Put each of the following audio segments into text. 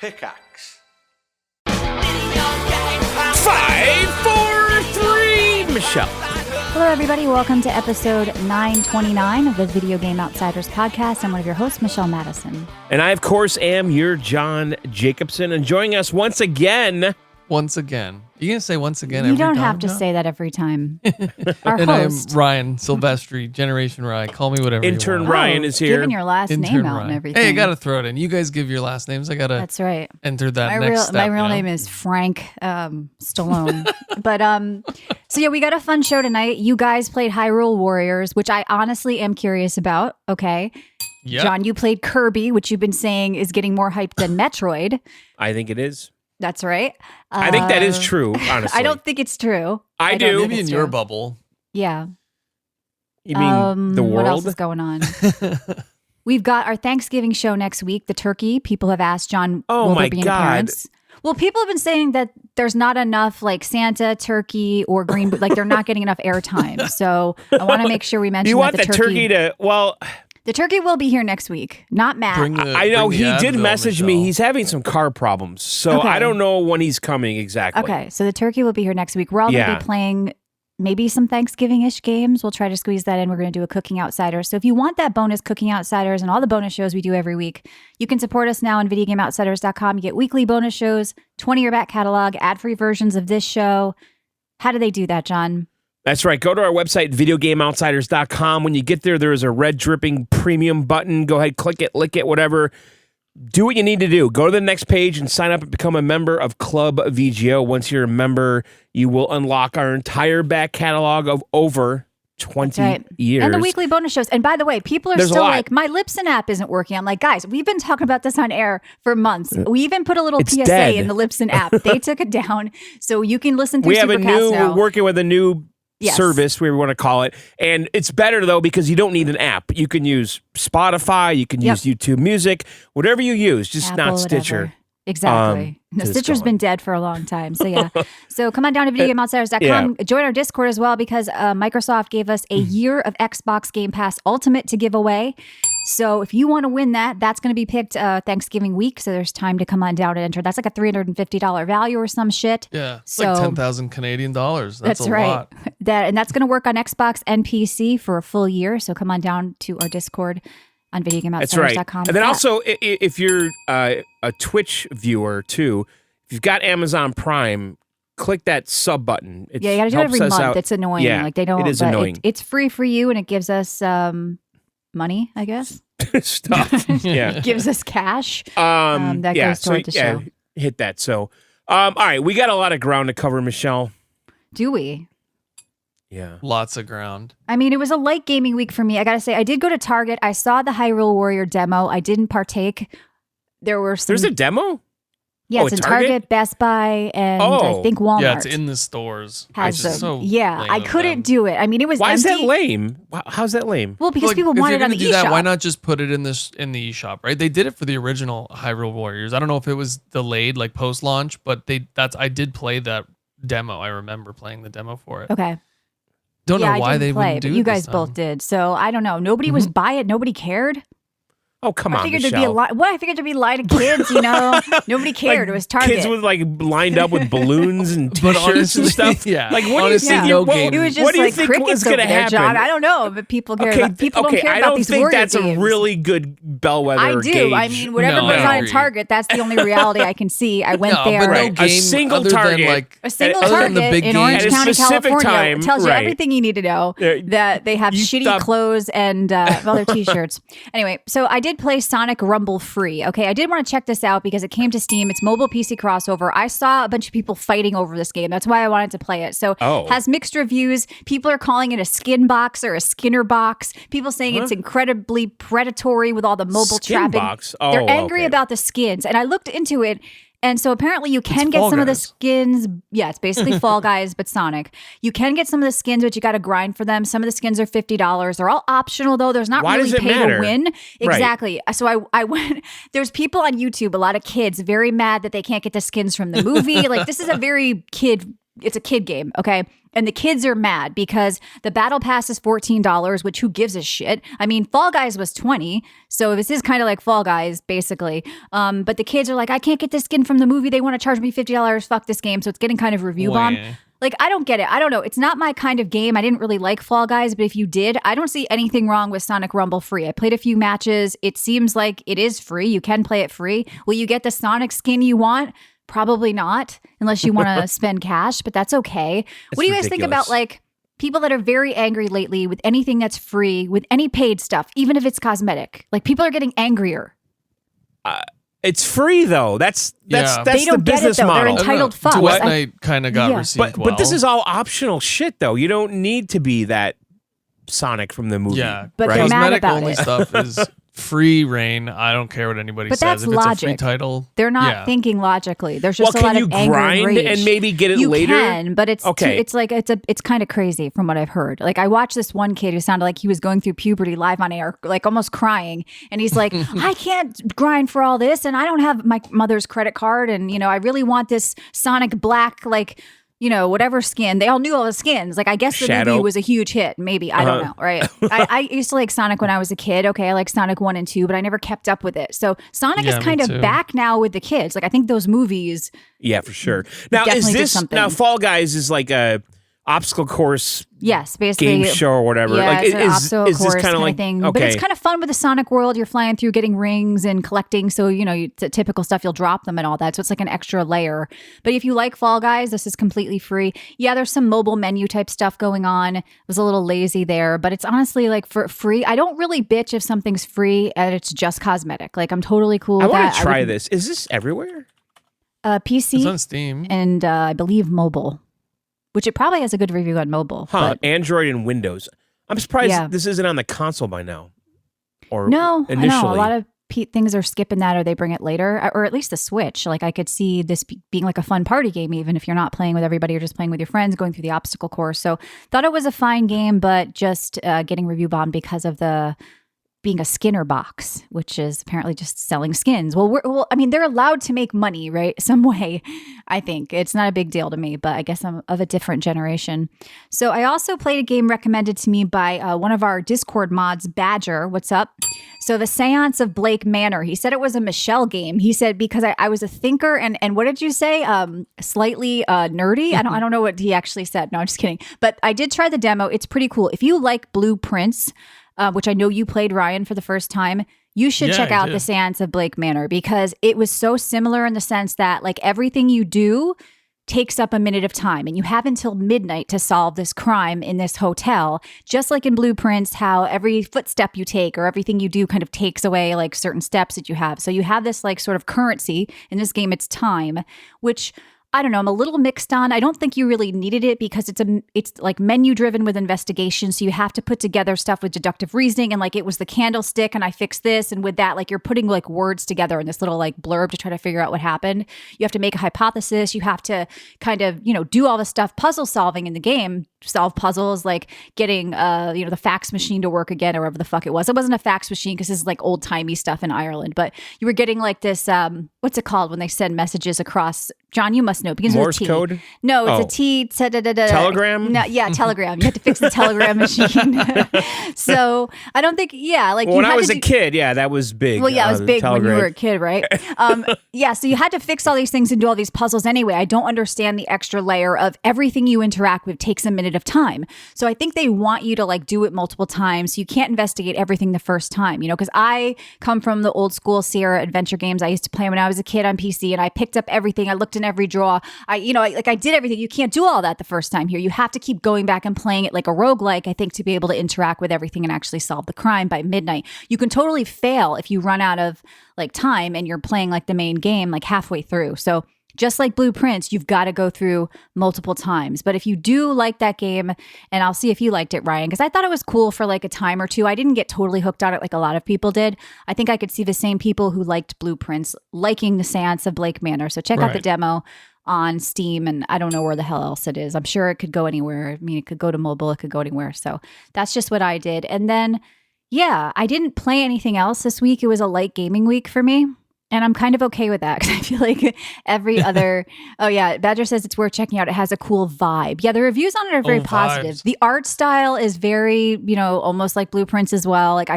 Pickaxe. 5, 4, 3, Michelle. Hello, everybody. Welcome to episode 929 of the Video Game Outsiders podcast. I'm one of your hosts, Michelle Madison. And I, of course, am your John Jacobson. And joining us once again. You gonna say once again? You every don't time? have to say that every time. Our And host. I'm Ryan Silvestri, Generation Rye. Call me whatever. Intern you want. Ryan is here. Giving your last Intern name out Ryan. and everything. Hey, I gotta throw it in. You guys give your last names. I gotta. That's right. Enter that My next step. my real name is Frank Stallone. But so yeah, we got a fun show tonight. You guys played Hyrule Warriors, which I honestly am curious about. Okay. Yep. John, you played Kirby, which you've been saying is getting more hyped than Metroid. I think it is. That's right. I think that is true, honestly. I don't think it's true. I don't do. think Maybe it's in your true. bubble. Yeah. You mean the world? What else is going on? We've got our Thanksgiving show next week, the turkey. People have asked John, Oh will my there be an God. appearance? Well, people have been saying that there's not enough like Santa, turkey, or green, like they're not getting enough airtime. So I want to make sure we mention You want that the turkey to, well, the turkey will be here next week, not Matt. I know bring he the did Advil, message me. Michelle. He's having some car problems. So Okay. I don't know when he's coming exactly. Okay, so the turkey will be here next week. We're all going to Yeah. be playing maybe some Thanksgiving-ish games. We'll try to squeeze that in. We're going to do a Cooking Outsiders. So if you want that bonus Cooking Outsiders and all the bonus shows we do every week, you can support us now on videogameoutsiders.com. You get weekly bonus shows, 20-year back catalog, ad-free versions of this show. How do they do that, John? That's right. Go to our website, videogameoutsiders.com. When you get there, there is a red dripping premium button. Go ahead, click it, lick it, whatever. Do what you need to do. Go to the next page and sign up and become a member of Club VGO. Once you're a member, you will unlock our entire back catalog of over 20 Right. years. And the weekly bonus shows. And by the way, people are There's a still lot. like, my Libsyn app isn't working. I'm like, guys, we've been talking about this on air for months. We even put a little It's PSA dead. in the Libsyn app. They took it down. So you can listen through We have a Supercast new, now. we're working with a new Yes. service, whatever we want to call it. And it's better, though, because you don't need an app. You can use Spotify, you can Yep. use YouTube Music, whatever you use, just Apple, not Stitcher. whatever. Exactly. No, just Stitcher's going. been dead for a long time. So yeah. So come on down to videogameoutsiders.com. Join our Discord as well because Microsoft gave us a year of Xbox Game Pass Ultimate to give away. So if you want to win that, that's going to be picked Thanksgiving week. So there's time to come on down and enter. That's like a $350 value or some shit. Yeah, it's So- like 10,000 Canadian dollars. That's a right. lot. And that's going to work on Xbox and PC for a full year. So come on down to our Discord on That's right. videogameoutsiders.com. And then also, if you're a Twitch viewer too, if you've got Amazon Prime, click that sub button. It Yeah, you got to do it helps every us month. out. It's annoying. Yeah, Like they don't. it is but annoying. It's free for you, and it gives us money. I guess Stuff. Yeah. it gives us cash. That yeah. goes toward the yeah, show. hit that. So, all right, we got a lot of ground to cover, Michelle. Do we? Yeah. Lots of ground. I mean, it was a light gaming week for me. I got to say, I did go to Target. I saw the Hyrule Warrior demo. I didn't partake. There were some. There's a demo. yeah, oh, it's in at Target? Target, Best Buy, and Oh. I think Walmart. Yeah, it's in the stores. has which is them. so yeah, lame I of couldn't them. do it. I mean, it was Why is empty. that lame? How's that lame? Well, because Like, people if wanted you're it on gonna the do that, eShop. why not just put it in in the eShop, right? They did it for the original Hyrule Warriors. I don't know if it was delayed, like post launch, but I did play that demo. I remember playing the demo for it. Okay. Don't yeah, know why I they didn't play, wouldn't do but it. you this guys both time. did. So I don't know. Nobody was by it. Nobody cared. Oh, come I on, figured Michelle. there'd be a lot. Well, I figured there'd be a line of kids. You know, nobody cared. Like, it was Target. Kids with like lined up with balloons and But t-shirts and honestly, stuff. yeah. Like, what Honestly, do you think? no what, game. it was just what do you like think crickets was over going to there, happen? John. I don't know, but people care. About, people don't care I about don't these think Warrior that's games. a really good bellwether. I do. Gauge. I mean, whatever No, goes I on in agree. Target, that's the only reality I can see. I went No, there. but no Right. A game single other Target. than like A single other than Target the big in games. Orange At a County, specific California time, tells you right. everything you need to know. That they have you shitty stop- clothes and other T-shirts. Anyway, so I did play Sonic Rumble free. Okay, I did want to check this out because it came to Steam. It's mobile PC crossover. I saw a bunch of people fighting over this game. That's why I wanted to play it. So has mixed reviews. People are calling it a skin box or a Skinner box. People saying it's incredibly predatory with all the mobile Skin trapping. box? Oh, They're angry okay. about the skins. And I looked into it. And so apparently you can get Fall some of the Guys. skins. Yeah, it's basically Fall Guys, but Sonic. You can get some of the skins, but you got to grind for them. Some of the skins are $50. They're all optional, though. There's not Why really does it pay matter? to win. Right. Exactly. So I went, there's people on YouTube, a lot of kids, very mad that they can't get the skins from the movie. Like, this is a very kid it's a kid game, okay? And the kids are mad because the battle pass is $14, which who gives a shit? I mean, Fall Guys was $20, so this is kind of like Fall Guys, basically. But the kids are like, I can't get this skin from the movie. They want to charge me $50. Fuck this game. So it's getting kind of review bombed. Like, I don't get it. I don't know. It's not my kind of game. I didn't really like Fall Guys, but if you did, I don't see anything wrong with Sonic Rumble free. I played a few matches. It seems like it is free. You can play it free. Will you get the Sonic skin you want? Probably not, unless you want to spend cash, but that's okay. What do you guys think about like people that are very angry lately with anything that's free, with any paid stuff, even if it's cosmetic? Like people are getting angrier. It's free though. That's they don't the business get it, though. model. They're entitled fucks. Duet Night kind of got received well. But this is all optional shit though. You don't need to be that Sonic from the movie. Yeah, but right? they're mad Cosmetic about only it. stuff is free reign. I don't care what anybody But says. that's If it's logic. a free title, They're not thinking logically. There's just a can lot you of anger grind and rage. and maybe get it you later? You can, but it's okay. It's kind of crazy from what I've heard. Like I watched this one kid who sounded like he was going through puberty live on air, like almost crying, and he's like, "I can't grind for all this, and I don't have my mother's credit card, and I really want this Sonic Black like." Whatever skin. They all knew all the skins. Like, I guess the movie was a huge hit. Maybe. I don't know, right? I used to like Sonic when I was a kid. Okay, I like Sonic 1 and 2, but I never kept up with it. So Sonic is kind of back now with the kids. Like, I think those movies... Yeah, for sure. Now, is this... Now, Fall Guys is like a obstacle course... Yes, basically. Game show or whatever. Yeah, like, it's an obstacle is course this kind of like thing. Okay. But it's kind of fun with the Sonic world. You're flying through, getting rings and collecting. So, the typical stuff, you'll drop them and all that. So it's like an extra layer. But if you like Fall Guys, this is completely free. Yeah, there's some mobile menu type stuff going on. It was a little lazy there. But it's honestly like for free. I don't really bitch if something's free and it's just cosmetic. Like I'm totally cool with that. I want to try this. Is this everywhere? PC. It's on Steam. And I believe mobile. Which it probably has a good review on mobile. Huh, but Android and Windows. I'm surprised this isn't on the console by now. Or no, initially. I know. A lot of things are skipping that or they bring it later. Or at least the Switch. Like I could see this being like a fun party game, even if you're not playing with everybody, you're just playing with your friends, going through the obstacle course. So thought it was a fine game, but just getting review bombed because of the... being a Skinner box, which is apparently just selling skins. Well, I mean, they're allowed to make money, right? Some way, I think. It's not a big deal to me, but I guess I'm of a different generation. So I also played a game recommended to me by one of our Discord mods, Badger. What's up? So the Seance of Blake Manor. He said it was a Michelle game. He said, because I was a thinker and what did you say? Slightly nerdy? I don't know what he actually said. No, I'm just kidding. But I did try the demo. It's pretty cool. If you like Blueprints, which I know you played, Ryan, for the first time, you should check out the Seance of Blake Manor because it was so similar in the sense that like everything you do takes up a minute of time and you have until midnight to solve this crime in this hotel. Just like in Blueprints, how every footstep you take or everything you do kind of takes away like certain steps that you have. So you have this like sort of currency. In this game, it's time, which... I don't know. I'm a little mixed on. I don't think you really needed it because it's like menu driven with investigation. So you have to put together stuff with deductive reasoning and like it was the candlestick and I fixed this. And with that, like you're putting like words together in this little like blurb to try to figure out what happened. You have to make a hypothesis. You have to kind of, do all the stuff, puzzle solving in the game, solve puzzles, like getting, the fax machine to work again or whatever the fuck it was. It wasn't a fax machine because this is like old timey stuff in Ireland, but you were getting like this, what's it called when they send messages across? John, you must know. It begins Morse with a T. code? No, it's a T. Telegram? No, yeah, Telegram. You have to fix the telegram machine. So I don't think, like when I was a kid, that was big. Well, yeah, it was big Telegram. when you were a kid, right? So you had to fix all these things and do all these puzzles anyway. I don't understand the extra layer of everything you interact with takes a minute of time. So I think they want you to like do it multiple times. So you can't investigate everything the first time, because I come from the old school Sierra adventure games I used to play when I was a kid on PC, and I picked up everything. I looked in every drawer. I did everything. You can't do all that the first time here. You have to keep going back and playing it like a roguelike, I think, to be able to interact with everything and actually solve the crime by midnight. You can totally fail if you run out of like time and you're playing like the main game like halfway through. So just like Blueprints, you've got to go through multiple times. But if you do like that game, and I'll see if you liked it, Ryan, because I thought it was cool for like a time or two. I didn't get totally hooked on it like a lot of people did. I think I could see the same people who liked Blueprints liking the Seance of Blake Manor. So check out the demo on Steam, and I don't know where the hell else it is. I'm sure it could go anywhere. I mean, it could go to mobile, it could go anywhere. So that's just what I did. And then, I didn't play anything else this week. It was a light gaming week for me. And I'm kind of okay with that because I feel like every other. Oh yeah, Badger says it's worth checking out. It has a cool vibe. Yeah, the reviews on it are very positive. Vibes. The art style is very, almost like Blueprints as well. Like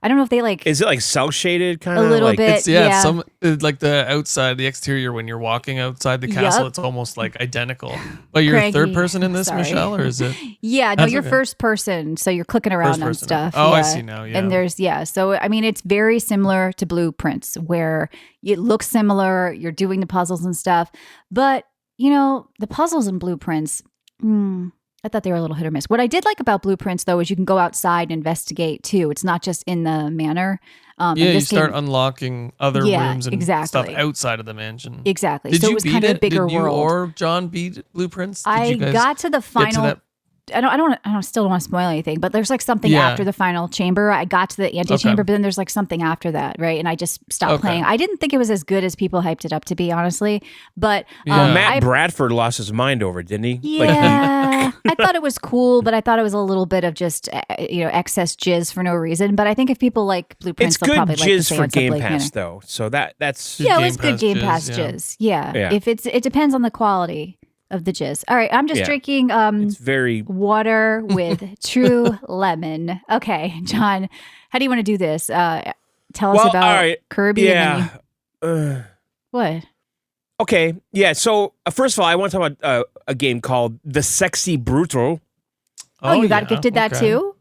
I don't know if they like. Is it like cel shaded kind A of? little like, bit. It's Yeah. some like the outside, the exterior when you're walking outside the castle, Yep. it's almost like identical. But you're a Cranky. third person in this, Sorry. Michelle, or is it? Yeah, no, That's you're okay. first person, so you're clicking around First on person. stuff. Oh, I yeah. see now, yeah. And there's so I mean, it's very similar to Blueprints, where it looks similar. You're doing the puzzles and stuff, but the puzzles in Blueprints. I thought they were a little hit or miss. What I did like about Blueprints, though, is you can go outside and investigate too. It's not just in the manor. Yeah, you start unlocking other rooms and exactly. stuff outside of the mansion. Exactly. Did So you it was beat kind of it? a bigger Did you world. or John beat Blueprints? Did I you guys got to the get to final. that? Still don't want to spoil anything, but there's like something Yeah. after the final chamber. I got to the antechamber, Okay. but then there's like something after that, right? And I just stopped Okay. playing. I didn't think it was as good as people hyped it up to be, honestly. But Yeah. Matt Bradford lost his mind over it, didn't he? yeah, I thought it was cool, but I thought it was a little bit of just excess jizz for no reason. But I think if people like Blueprints, It's they'll good probably like the jizz for fans of Game Blade Pass Manor. though, so that's Yeah, it Game was good Pass Game jizz, Pass yeah. jizz. Yeah. Yeah. If it depends on the quality of the jizz. All right, I'm just Yeah. drinking it's very water with true lemon. Okay, John, how do you want to do this? Tell us Well, about all right. Kirby. And yeah. then what? Okay, yeah. So first of all, I want to talk about a game called The Sexy Brutal. Oh, you got yeah, gifted that okay. too?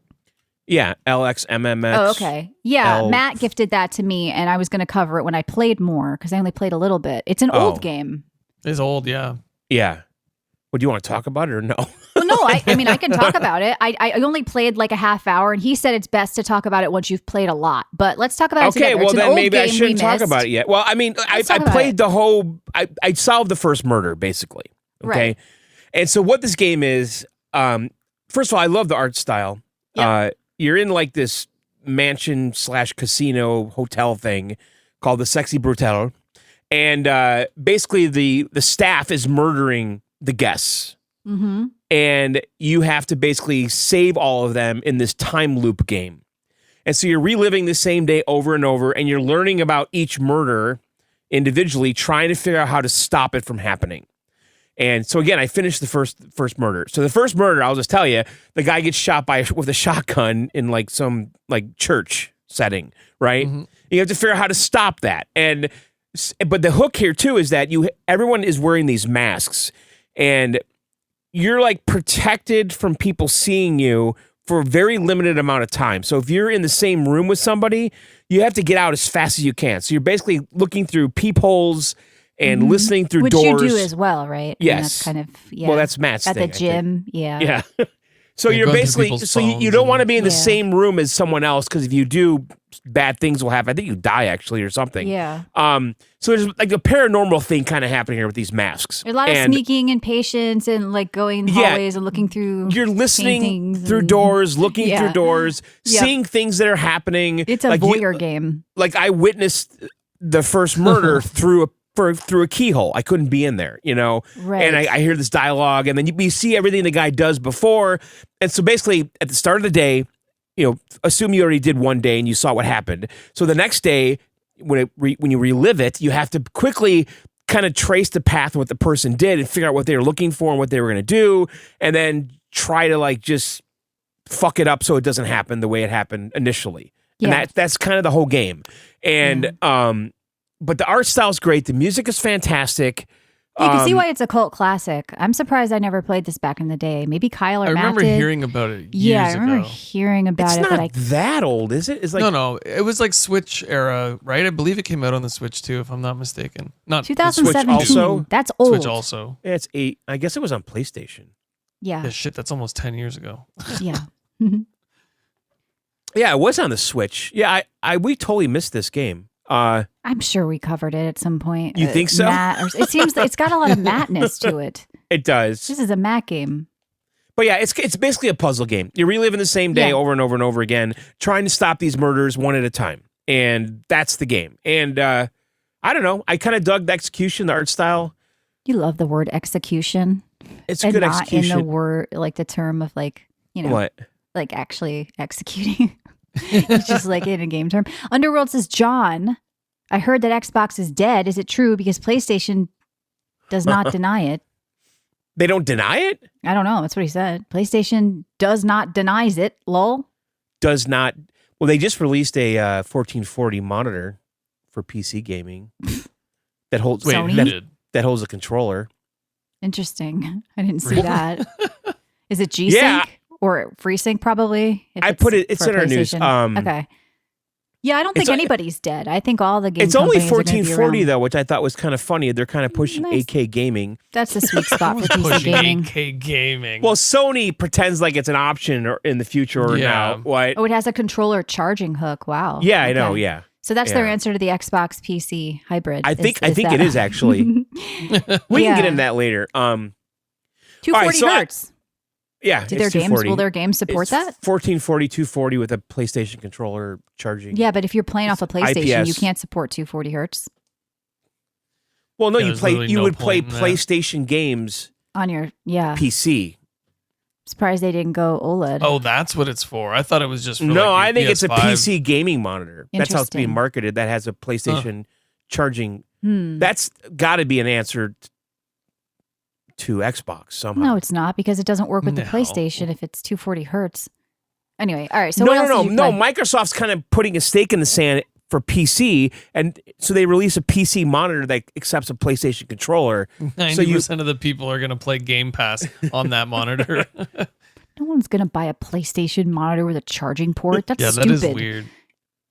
Yeah, LXMMX. Oh, okay. Yeah, L- Matt gifted that to me, and I was going to cover it when I played more because I only played a little bit. It's an Oh. old game. It's old, yeah. Yeah. Well, do you want to talk about it or no? Well, no, I mean, I can talk about it. I only played like a half hour, and he said it's best to talk about it once you've played a lot. But let's talk about it Okay, together. well It's an then old maybe I game we shouldn't talk missed. about it yet. Well, I mean, I Let's talk about played it. the whole. I solved the first murder basically. Okay, Right. and so what this game is, first of all, I love the art style. Yep. You're in like this mansion / casino hotel thing called the Sexy Brutal, and basically the staff is murdering the guests. Mm-hmm. And you have to basically save all of them in this time loop game. And so you're reliving the same day over and over, and you're learning about each murder individually, trying to figure out how to stop it from happening. And so again, I finished the first murder. So the first murder, I'll just tell you, the guy gets shot with a shotgun in like some like church setting, right? Mhm. You have to figure out how to stop that. But the hook here too is that everyone is wearing these masks, and you're like protected from people seeing you for a very limited amount of time. So if you're in the same room with somebody, you have to get out as fast as you can. So you're basically looking through peepholes and listening through Which doors. you do as well, right? I mean, Yes. that's kind of, yeah. Well, that's Matt's at thing, the I think. gym. Yeah. Yeah. So Yeah, you're going through basically people's so you phones don't want to and- be in the Yeah. same room as someone else, because if you do, bad things will happen. I think you die actually or something. Yeah. So there's like a paranormal thing kind of happening here with these masks. There's a lot of And sneaking and patience and like going in Yeah. hallways and looking through. You're listening paintings through and- doors, looking Yeah. through doors, Yep. seeing things that are happening. It's a like voyeur game. Like I witnessed the first murder through a keyhole. I couldn't be in there, Right. And I hear this dialogue, and then you see everything the guy does before. And so basically, at the start of the day, assume you already did one day and you saw what happened. So the next day, when you relive it, you have to quickly kind of trace the path of what the person did and figure out what they were looking for and what they were going to do, and then try to like just fuck it up so it doesn't happen the way it happened initially. Yeah. And that's kind of the whole game. And but the art style's great. The music is fantastic. You can see why it's a cult classic. I'm surprised I never played this back in the day. Maybe Kyle or I Matt remember did. hearing about it years Yeah, I remember ago. hearing about It's it, not but I that old, is it? It's like No, it was like Switch era, right? I believe it came out on the Switch too, if I'm not mistaken. Not the Switch 2017. also? That's old. Switch also. it's 8. I guess it was on PlayStation. Yeah. Yeah, shit, that's almost 10 years ago. Yeah. Yeah, it was on the Switch. Yeah, we totally missed this game. I'm sure we covered it at some point. You think so? It seems like it's got a lot of Mattness to it. It does. This is a Matt game. But yeah, it's basically a puzzle game. You're reliving the same day Yeah. over and over and over again, trying to stop these murders one at a time. And that's the game. And I don't know. I kind of dug the execution, the art style. You love the word execution. It's And good not execution. in the word, like the term of like, What? like actually executing. It's just like in a game term. Underworld says, John, I heard that Xbox is dead. Is it true? Because PlayStation does not deny it. They don't deny it? I don't know. That's what he said. PlayStation does not denies it. Lol. Does not. Well, they just released a 1440 monitor for PC gaming that holds that holds a controller. Interesting. I didn't see that. Is it G-Sync Yeah. or FreeSync? Probably. I put it. It's in our news. Okay. Yeah, I don't think anybody's dead. I think all the game. It's only companies are gonna be 1440 around. though, which I thought was kind of funny. They're kind of pushing Nice. 8K gaming. That's the sweet spot for PC Pushing gaming. 8K gaming. Well, Sony pretends like it's an option or in the future or Yeah. now. What? Oh, it has a controller charging hook. Wow. Yeah, I Okay. know. Yeah, So that's their Yeah. answer to the Xbox PC hybrid. I think is it that- is actually. We can get into that later. 240 All right, so hertz. Yeah, Do it's their games? 240. Will their games support It's that? 1440, 240 with a PlayStation controller charging. Yeah, but if you're playing off a PlayStation, IPS. you can't support 240 hertz Well, no, Yeah, you there's play. literally You no would play point in that. PlayStation games on your. Yeah. PC. Surprised they didn't go OLED. Oh, that's what it's for. I thought it was just for No, like I think it's a PS5. PC gaming monitor. That's how it's being Interesting. marketed. That has a PlayStation charging. Hmm. That's got to be an answer to Xbox somehow. No, it's not because it doesn't work with the No. PlayStation if it's 240 hertz. Anyway, all right. So no, what else no, did you no. play? Microsoft's kind of putting a stake in the sand for PC, and so they release a PC monitor that accepts a PlayStation controller. 90% of the people are going to play Game Pass on that monitor. No one's gonna buy a PlayStation monitor with a charging port. That's Yeah, stupid. that is weird.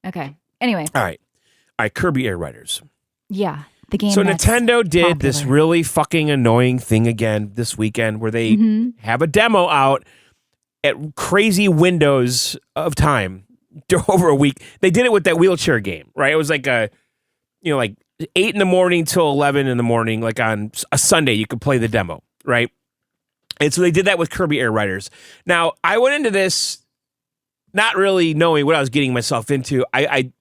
Okay. Anyway, All right, Kirby Air Riders. yeah, the game. So that's Nintendo did this popular. really fucking annoying thing again this weekend where they Mhm. have a demo out at crazy windows of time over a week. They did it with that wheelchair game, right? It was like like 8 in the morning till 11 in the morning, like on a Sunday, you could play the demo, right? And so they did that with Kirby Air Riders. Now, I went into this not really knowing what I was getting myself into. I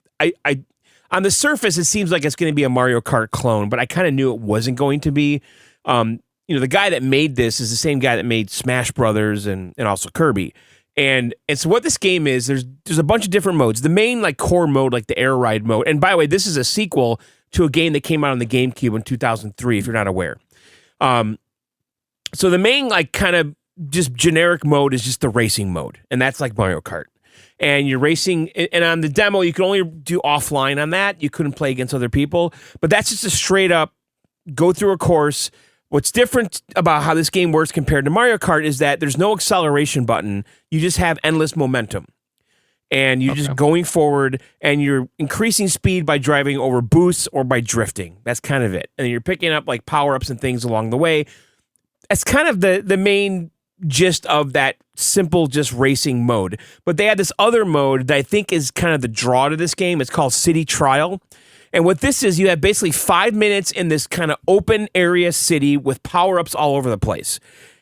on the surface, it seems like it's going to be a Mario Kart clone, but I kind of knew it wasn't going to be. The guy that made this is the same guy that made Smash Brothers and also Kirby. And so what this game is, there's a bunch of different modes. The main like core mode, like the air ride mode. And by the way, this is a sequel to a game that came out on the GameCube in 2003, if you're not aware. So the main like kind of just generic mode is just the racing mode, and that's like Mario Kart. And you're racing, and on the demo, you can only do offline on that. You couldn't play against other people, but that's just a straight up go through a course. What's different about how this game works compared to Mario Kart is that there's no acceleration button. You just have endless momentum. And you're just going forward, and you're increasing speed by driving over boosts or by drifting. That's kind of it. And you're picking up like power-ups and things along the way. That's kind of the main gist of that simple just racing mode. But they had this other mode that I think is kind of the draw to this game. It's called City Trial. And what this is, you have basically 5 minutes in this kind of open area city with power-ups all over the place.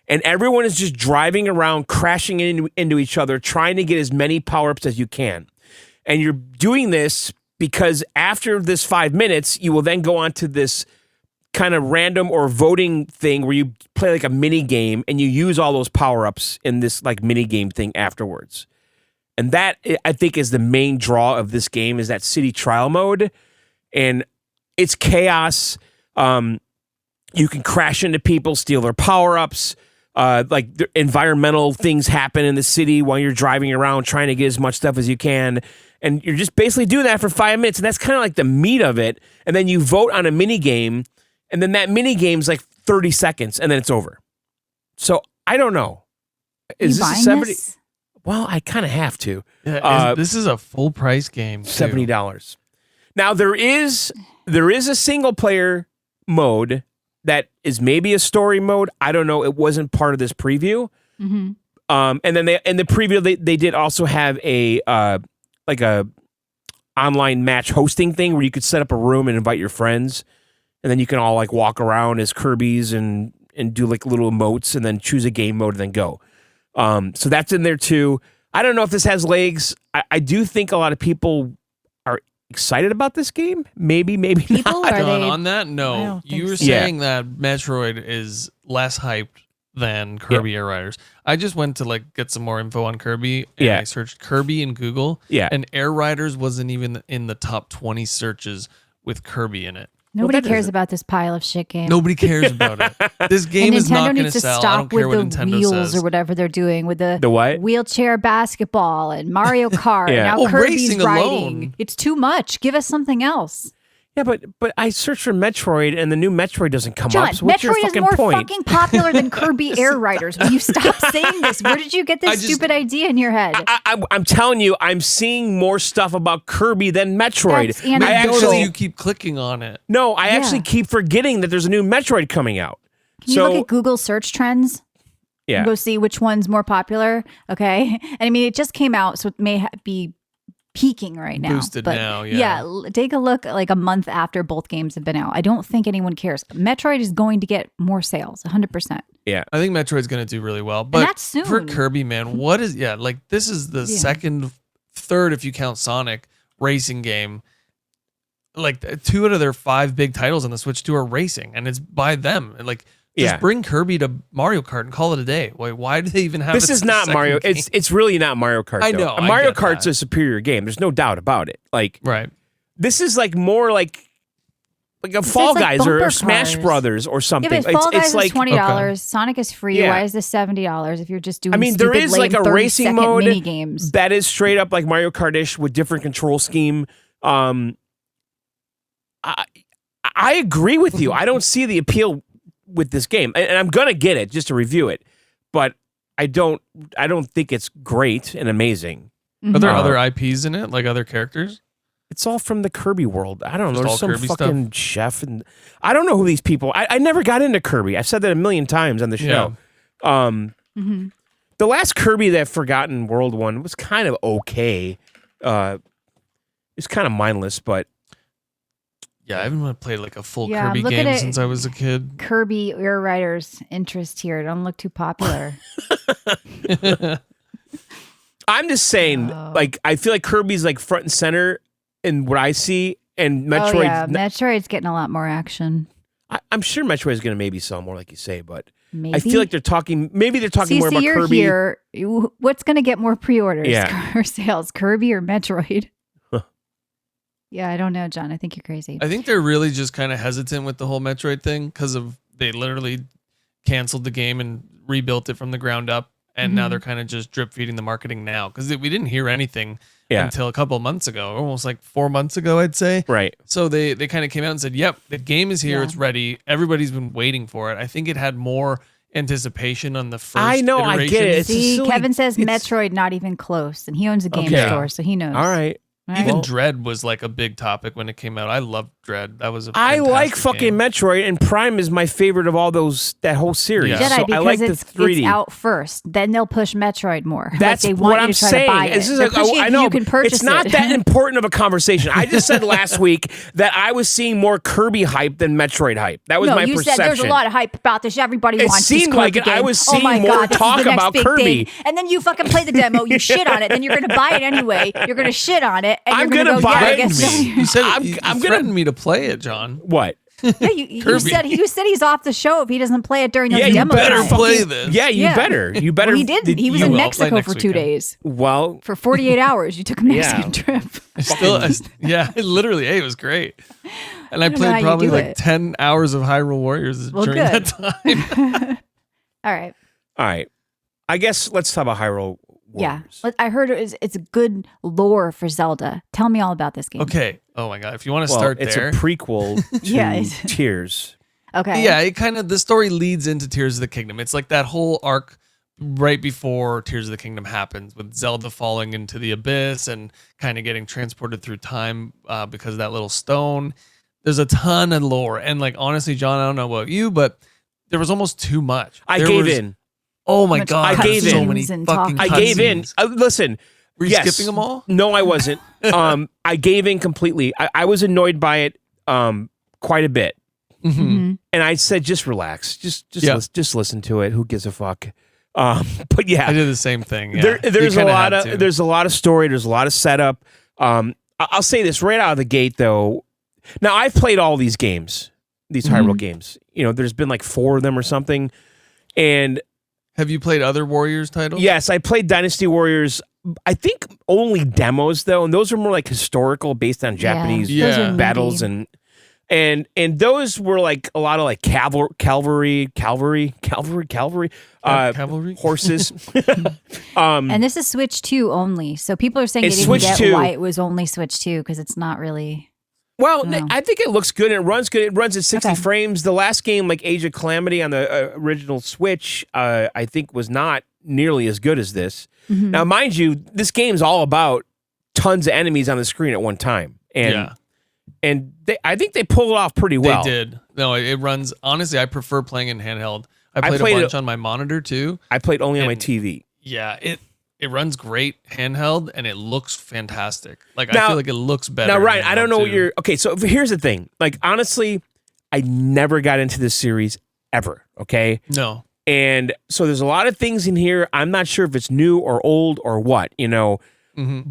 And everyone is just driving around, crashing into each other, trying to get as many power-ups as you can. And you're doing this because after this 5 minutes, you will then go on to this kind of random or voting thing where you play like a mini game and you use all those power-ups in this like mini game thing afterwards. And that, I think, is the main draw of this game, is that city trial mode. And it's chaos. You can crash into people, steal their power-ups. Like the environmental things happen in the city while you're driving around trying to get as much stuff as you can. And you're just basically doing that for 5 minutes. And that's kind of like the meat of it. And then you vote on a mini game. And then that mini game's like 30 seconds and then it's over. So I don't know. Is you this buying a 70? this? Well, I kind of have to. Yeah, this is a full price game. Too. $70. Now there is a single player mode that is maybe a story mode. I don't know. It wasn't part of this preview. Mm-hmm. And then in the preview they did also have a like a online match hosting thing where you could set up a room and invite your friends, and then you can all like walk around as Kirby's and do like little emotes and then choose a game mode and then go. So that's in there too. I don't know if this has legs. I do think a lot of people are excited about this game. Maybe People not. are John, they? on that I note, don't you think were so. saying that Metroid is less hyped than Kirby Air Riders. I just went to like get some more info on Kirby, and I searched Kirby in Google, Yeah. and Air Riders wasn't even in the top 20 searches with Kirby in it. Nobody that cares doesn't- about this pile of shit game. Nobody cares about it. This game And is not Nintendo going needs to sell. I stop don't care with what the Nintendo wheels says. or whatever they're doing with the what? wheelchair basketball and Mario Kart. Yeah. Now Well, Kirby's racing riding. alone. It's too much. Give us something else. Yeah, but I searched for Metroid and the new Metroid doesn't come John, up. So what's your Metroid is fucking more point? fucking popular than Kirby Air Riders. Will you stop saying this? Where did you get this stupid idea in your head? I'm telling you, I'm seeing more stuff about Kirby than Metroid. That's anecdotal. Because you keep clicking on it. No, I actually keep forgetting that there's a new Metroid coming out. Can you look at Google search trends? Yeah. Go see which one's more popular. Okay. And I mean, it just came out, so it may be peaking right now. Boosted but now, yeah. take a look like a month after both games have been out. I don't think anyone cares. Metroid is going to get more sales, 100%. Yeah. I think Metroid's going to do really well. But that's soon. for Kirby, man, what is, like this is the second, third, if you count Sonic, racing game. Like 2 out of their 5 big titles on the Switch 2 are racing, and it's by them. And like, just bring Kirby to Mario Kart and call it a day. Why do they even have This is not Mario. Game? It's really not Mario Kart. I though. know, I Mario get Kart's that. a superior game. There's no doubt about it. Like, Right. this is like more like a Fall like Guys or bumper Smash cars. Brothers or Yeah, something. but Fall Guys it's like is $20. Sonic is free. Yeah. Why is this $70 if you're just doing I mean, there stupid, is like lame a racing 30-second mode mini games? that is straight up like Mario Kart-ish with different control scheme. I agree with you. I don't see the appeal with this game, and I'm gonna get it just to review it, but I don't think it's great and amazing. Are there other IPs in it, like other characters? It's all from the Kirby world. I don't know. Just There's all some Kirby fucking chef, and I don't know who these people. I never got into Kirby. I've said that a million times on the show. The last Kirby, that Forgotten World one, was kind of okay. It's kind of mindless, but Yeah, I haven't played like a full Yeah, Kirby I'm looking game at- since I was a kid. Kirby Air Riders interest here. Don't look too popular. I'm just saying, like, I feel like Kirby's like front and center in what I see, and Metroid. Oh yeah, Metroid's getting a lot more action. I'm sure Metroid is going to maybe sell more, like you say, but Maybe. I feel like they're talking. Maybe they're talking more See, about you're Kirby. here. What's going to get more pre-orders Yeah. or sales, Kirby or Metroid? Yeah, I don't know, John. I think you're crazy. I think they're really just kind of hesitant with the whole Metroid thing because of they literally canceled the game and rebuilt it from the ground up, and now they're kind of just drip feeding the marketing now because we didn't hear anything until a couple of months ago, almost like 4 months ago, I'd say. Right. So they kind of came out and said, "Yep, the game is here. Yeah. It's ready. Everybody's been waiting for it." I think it had more anticipation on the first. I know, I get it. iteration. It's a See, silly- Kevin says it's- Metroid not even close, and he owns a game Okay. store, so he knows. All right. Right? Even Well- Dread was like a big topic when it came out. I loved Dread. That was a I like fantastic fucking game. Metroid, and Prime is my favorite of all that whole series. Yeah. Jedi, So because I like the it's 3D. out first. Then they'll push Metroid more. That's like they want what you I'm to try saying. to buy it. This is They're like, pushing it I if know you can purchase it's not it. that important of a conversation. I just said last week that I was seeing more Kirby hype than Metroid hype. That was No, my you perception. said there's a lot of hype about this. Everybody It wants this seemed Kirby like it. game. I was Oh my seeing more God, this is talk the next about big Kirby. thing. And then you fucking play the demo, you shit on it, then you're going to buy it anyway. You're going to shit on it, and I'm you're going gonna to go, buy yeah, I it. guess so. You said I'm you gonna- threatened me to play it, John. What? Yeah, you said he's off the show if he doesn't play it during those Yeah, you demo better times. play fucking- this. Yeah, you Yeah. better. You better. Well, he didn't. He was you in will. Play Mexico next for 2 weekend. days. Well, For 48 hours, you took a Mexican trip. Yeah, literally. Hey, it was great. And I don't know how played you probably do like it. 10 hours of Hyrule Warriors Well, during good. that time. All right. all right. I guess let's talk about Hyrule Yeah. Warriors. I heard it's good lore for Zelda. Tell me all about this game. Okay. Oh my God. If you want to Well, start it's there. a prequel to Yeah, it's- Tears. Okay. Yeah, it kind of, the story leads into Tears of the Kingdom. It's like that whole arc right before Tears of the Kingdom happens with Zelda falling into the abyss and kind of getting transported through time because of that little stone. There's a ton of lore. And like, honestly, John, I don't know about you, but there was almost too much. I There gave was- in. Oh my Much God. I gave so in. many And fucking talking. I gave in. cutscenes. Listen. Were you yes. skipping them all? No, I wasn't. I gave in completely. I was annoyed by it quite a bit. Mhm. And I said, just relax. Just Yeah. just listen to it. Who gives a fuck? But yeah. I did the same thing. Yeah. There's You a kinda lot had of to. there's a lot of story. There's a lot of setup. I'll say this right out of the gate, though. Now I've played all these games, these Hyrule games. You know, there's been like 4 of them or something. And Have you played other Warriors titles? yes, I played Dynasty Warriors. I think only demos though, and those are more like historical, based on Japanese those are battles moody. and those were like a lot of like cavalry, Cavalry? horses. And this is Switch 2 only. So people are saying they It's didn't Switch get 2. why it was only Switch 2 because it's not really. Well, No. I think it looks good. And it runs good. It runs at 60 Okay. frames. The last game, like Age of Calamity on the original Switch, I think was not nearly as good as this. Mhm. Now, mind you, this game's all about tons of enemies on the screen at one time, and I think they pull it off pretty well. They did. No, it runs. Honestly, I prefer playing in handheld. I played played a bunch it- on my monitor too. I played only on my And- TV. Yeah, it runs great handheld and it looks fantastic. Like Now- I feel like it looks better. Now, Ryan, in I don't know handheld, what too. you're. Okay, so here's the thing. Like, honestly, I never got into this series ever. Okay. No. And so there's a lot of things in here. I'm not sure if it's new or old or what,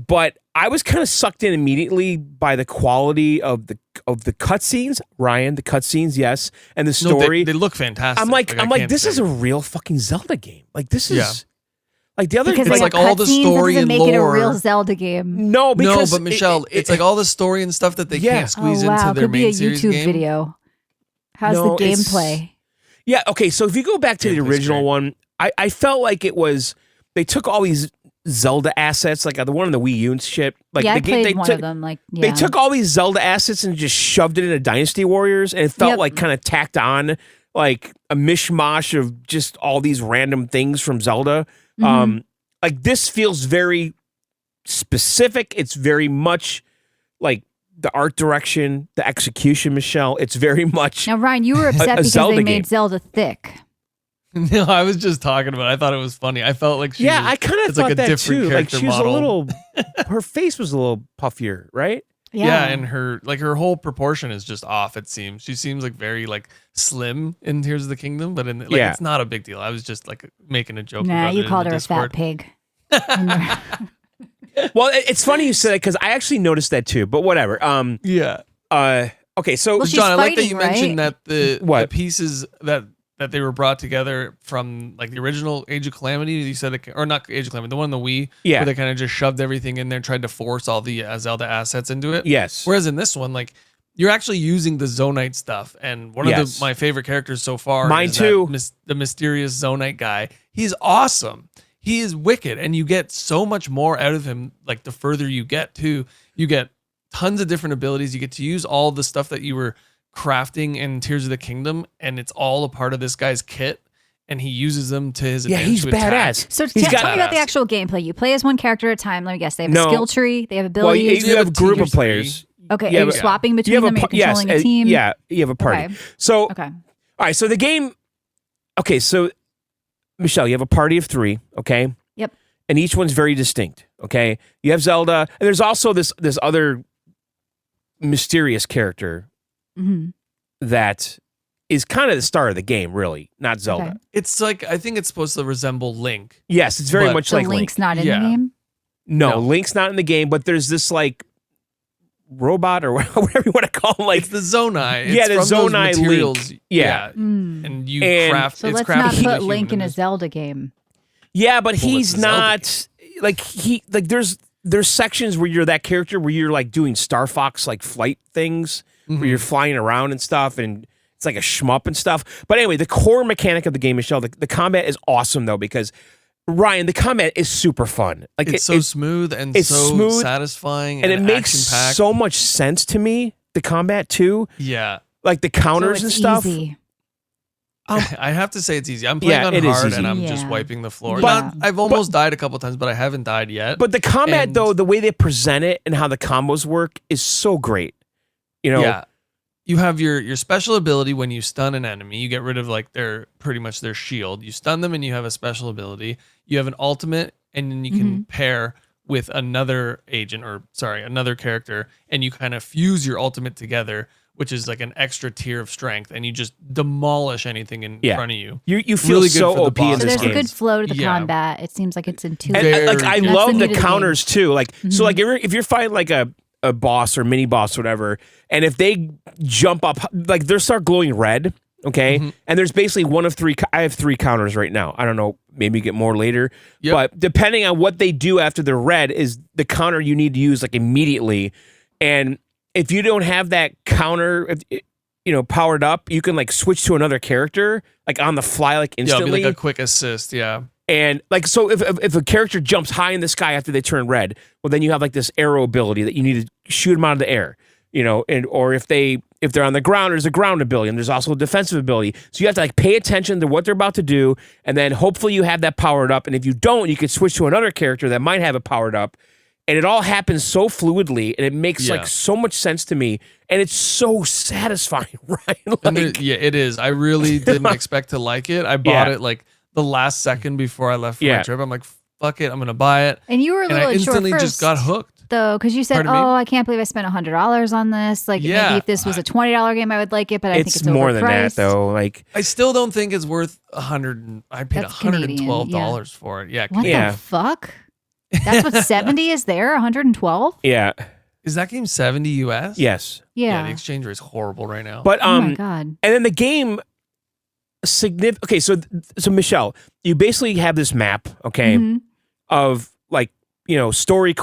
but I was kind of sucked in immediately by the quality of the cutscenes, Ryan, the cutscenes, yes, and the No, story. they look fantastic. I'm like, I can't this say. is a real fucking Zelda game. Like, this is Yeah. like the other. Because It's they like have all the cutscenes, story that doesn't and make it a lore. real Zelda game. No, because but Michelle, it's like all the story and stuff that they Yeah. can't squeeze Oh wow, into their could be a main series YouTube game. video. How's No, the it's- gameplay? Yeah, okay, so if you go back to the Gameplay's original great. one, I felt like it was, they took all these Zelda assets, like the one on the Wii U and shit. Like Yeah, I the game, played one took, of them. Like, They yeah. took all these Zelda assets and just shoved it into Dynasty Warriors, and it felt Yep. like kind of tacked on like a mishmash of just all these random things from Zelda. Mhm. Like this feels very specific. It's very much like the art direction, the execution, Michelle. It's very much. Now, Ryan, you were upset because Zelda they game. made Zelda thick. No, I was just talking about it. I thought it was funny. I felt like she Yeah, was, I kind of it's thought like a that different too. Like character she was model. a little, her face was a little puffier, right? Yeah, and her whole proportion is just off. It seems she seems like very like slim in Tears of the Kingdom, but in like Yeah. it's not a big deal. I was just like making a joke. Nah, about you it in called the her a Discord. fat pig. Well, it's funny you said that because I actually noticed that too. But whatever. Yeah. Okay, so Well, she's John, I like that you fighting, mentioned right? that the What? pieces that they were brought together from like the original Age of Calamity. You said, or not Age of Calamity, the one on the Wii, Yeah. where they kind of just shoved everything in there, tried to force all the Zelda assets into it. yes, Whereas in this one, like you're actually using the Zonite stuff, and one Yes. of my favorite characters so far, Mine is too. the mysterious Zonite guy. He's awesome. He is wicked, and you get so much more out of him. Like the further you get to, you get tons of different abilities. You get to use all the stuff that you were crafting in Tears of the Kingdom, and it's all a part of this guy's kit, and he uses them to his yeah, advantage he's to attack. badass. So He's tell got- me about the badass. actual gameplay. You play as one character at a time. Let me guess. They have a No. skill tree. They have Well, you, abilities. you have a group Tiers of players. Okay, yeah, are you but- swapping between You have them? Are you controlling a team? yeah, you have a party. Okay. So, Okay. all right, so the game. Okay, so Michelle, you have a party of 3. Okay. Yep. And each one's very distinct. Okay. You have Zelda, and there's also this other mysterious character hmm that is kind of the star of the game, really, not Zelda. Okay. It's like I think it's supposed to resemble Link. Yes, it's very But- much So like Link. Link's not in Yeah. the game. No, No. Link's not in the game, but there's this like robot or whatever you want to call him, like It's the Zonai. It's Yeah, the from those Zonai materials. Link. Yeah. Mm. And you And- craft. So it's let's crafted not from a put Link human in a and Zelda game. yeah, but Well, he's it's a Zelda not like there's sections where you're that character where you're like doing Star Fox like flight things Mm-hmm. where you're flying around and stuff, and it's like a shmup and stuff. But anyway, the core mechanic of the game, Michelle, the combat is awesome though, because Ryan, the combat is super fun. Like It's so smooth and it's so smooth, satisfying, and it makes action-packed. so much sense to me. The combat too, Yeah, like the counters so and it's stuff. Easy. I have to say it's easy. I'm playing Yeah, on it is hard, easy. and I'm just Yeah. wiping the floor. But- I've almost died a couple times, but I haven't died yet. But the combat And- though, the way they present it and how the combos work is so great. You know, yeah, you have your special ability when you stun an enemy. You get rid of like their pretty much their shield. You stun them, and you have a special ability. You have an ultimate, and then you can pair with another agent, or sorry, another character, and you kind of fuse your ultimate together, which is like an extra tier of strength, and you just demolish anything in Yeah. front of you. you feel Really good so for the OP in boss. So this there's game. a good flow to the Yeah. combat. It seems like it's intuitive. And Very like I good. That's love the the meat of the counters too. Like so, like if you're fighting like a boss or mini boss or whatever, and if they jump up, like they start glowing red, Okay. Mhm. And there's basically one of three. I have 3 counters right now. I don't know. Maybe get more later. Yep. But depending on what they do after they're red is the counter you need to use like immediately. And if you don't have that counter, powered up, you can like switch to another character like on the fly, like Yeah, instantly. it'll be like a quick assist. Yeah. And like, so if a character jumps high in the sky after they turn red, well, then you have like this arrow ability that you need to shoot them out of the air, or if they're on the ground, there's a ground ability, and there's also a defensive ability. So you have to like pay attention to what they're about to do, and then hopefully you have that powered up. And if you don't, you can switch to another character that might have it powered up. And it all happens so fluidly, and it makes like so much sense to me, and it's so satisfying, right? Like, it is. I really didn't expect to like it. I bought it like the last second before I left for my trip. I'm like, fuck it, I'm gonna buy it. And you were a little I instantly just got hooked. Though, because you said, I can't believe I spent $100 on this. Like, maybe if this was a $20 game, I would like it, but I think it's more than that, overpriced. though. Like, I still don't think it's worth $100. I paid That's $112 for it. Yeah. What the fuck? That's what 70 is there? 112? Yeah. Is that game 70 US? Yes. Yeah. The exchange rate is horrible right now. But oh my God. And then the game Okay, so Michelle, you basically have this map, okay, of like, story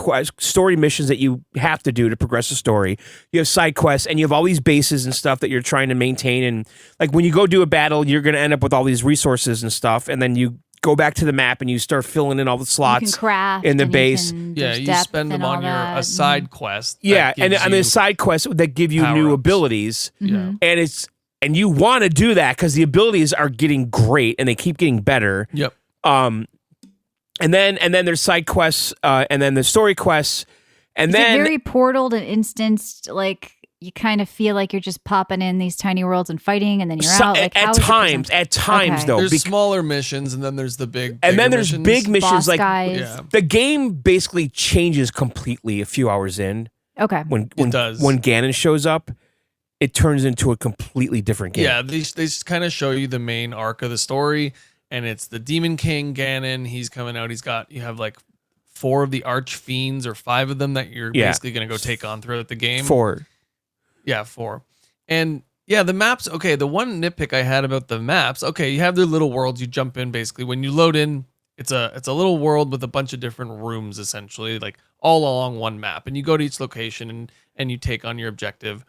missions that you have to do to progress the story. You have side quests, and you have all these bases and stuff that you're trying to maintain. And like when you go do a battle, you're going to end up with all these resources and stuff, and then you go back to the map and you start filling in all the slots you can craft in the base. You spend them on a side quest. Yeah, and the side quests that give you new abilities. Yeah. And you want to do that because the abilities are getting great and they keep getting better. Yep. And then there's side quests, and then the story quests, and then very portaled and instanced. Like you kind of feel like you're just popping in these tiny worlds and fighting, and then you're out. Like at times though, there's smaller missions, and then there's the big. And then there's big missions boss like guys. The game basically changes completely a few hours in. Okay. When Ganon shows up, it turns into a completely different game. Yeah, they kind of show you the main arc of the story, and it's the Demon King Ganon. He's coming out. You have like 4 of the Arch Fiends or 5 of them that you're basically going to go take on throughout the game. 4. Yeah, 4. And yeah, the maps. Okay, the one nitpick I had about the maps. Okay, you have their little worlds. You jump in basically when you load in. It's a little world with a bunch of different rooms essentially, like all along one map, and you go to each location and you take on your objective.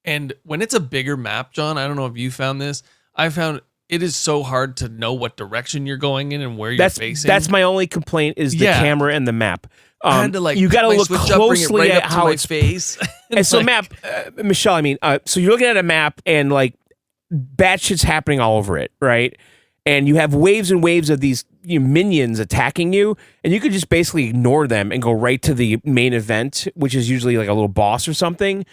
And when it's a bigger map, John, I don't know if you found this. I found it is so hard to know what direction you're going in and where you're facing. That's my only complaint is the camera and the map. I had to you got to look closely at how it's face. And so Michelle, so you're looking at a map and like bad shit's happening all over it, right? And you have waves and waves of these minions attacking you, and you could just basically ignore them and go right to the main event, which is usually like a little boss or something.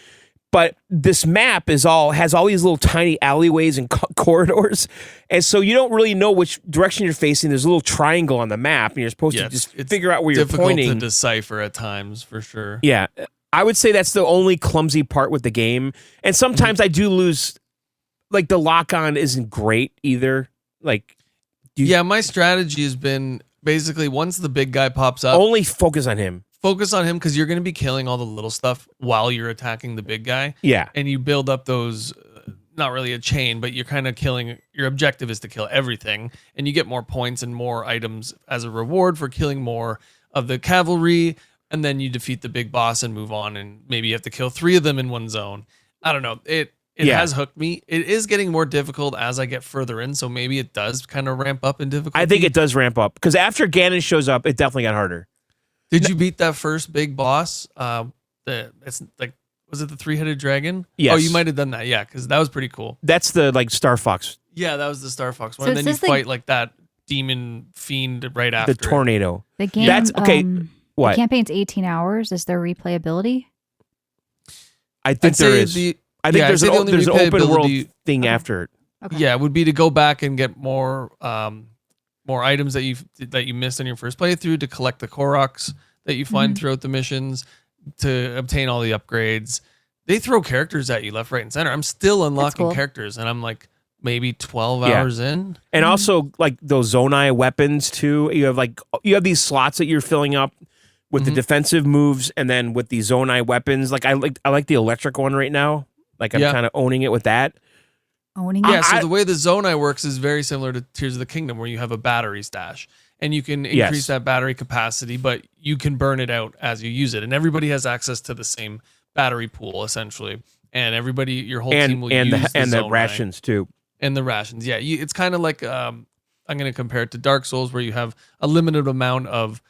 But this map has all these little tiny alleyways and corridors, and so you don't really know which direction you're facing. There's a little triangle on the map, and you're supposed to just figure out where you're pointing. Difficult to decipher at times, for sure. Yeah, I would say that's the only clumsy part with the game, and sometimes I do lose. Like the lock-on isn't great either. Like, my strategy has been basically once the big guy pops up, only focus on him. Focus on him because you're going to be killing all the little stuff while you're attacking the big guy. Yeah. And you build up those, not really a chain, but you're kind of killing, your objective is to kill everything. And you get more points and more items as a reward for killing more of the cavalry. And then you defeat the big boss and move on. And maybe you have to kill 3 of them in one zone. I don't know. It has hooked me. It is getting more difficult as I get further in. So maybe it does kind of ramp up in difficulty. I think it does ramp up because after Ganon shows up, it definitely got harder. Did you beat that first big boss? It's like, was it the 3-headed dragon? Yes. Oh, you might have done that. Yeah, because that was pretty cool. That's the like Star Fox. Yeah, that was the Star Fox one. So And then you fight like that demon fiend right after. The tornado. The game. That's okay. What? The campaign's 18 hours. Is there replayability? I think there is. I think there's an open world thing after it. Okay. Yeah, it would be to go back and get more items that you missed in your first playthrough, to collect the Koroks that you find throughout the missions, to obtain all the upgrades. They throw characters at you left, right, and center. I'm still unlocking characters, and I'm like maybe 12 hours in. And also like those Zonai weapons too. You have these slots that you're filling up with the defensive moves, and then with the Zonai weapons. Like I like the electric one right now. Like I'm kind of owning it with that. owning Yeah, it. so the way the Zonai works is very similar to Tears of the Kingdom, where you have a battery stash, and you can increase that battery capacity, but you can burn it out as you use it, and everybody has access to the same battery pool essentially, and everybody, your whole team will use the Zonai. rations too. And the rations, yeah, it's kind of like I'm going to compare it to Dark Souls, where you have a limited amount of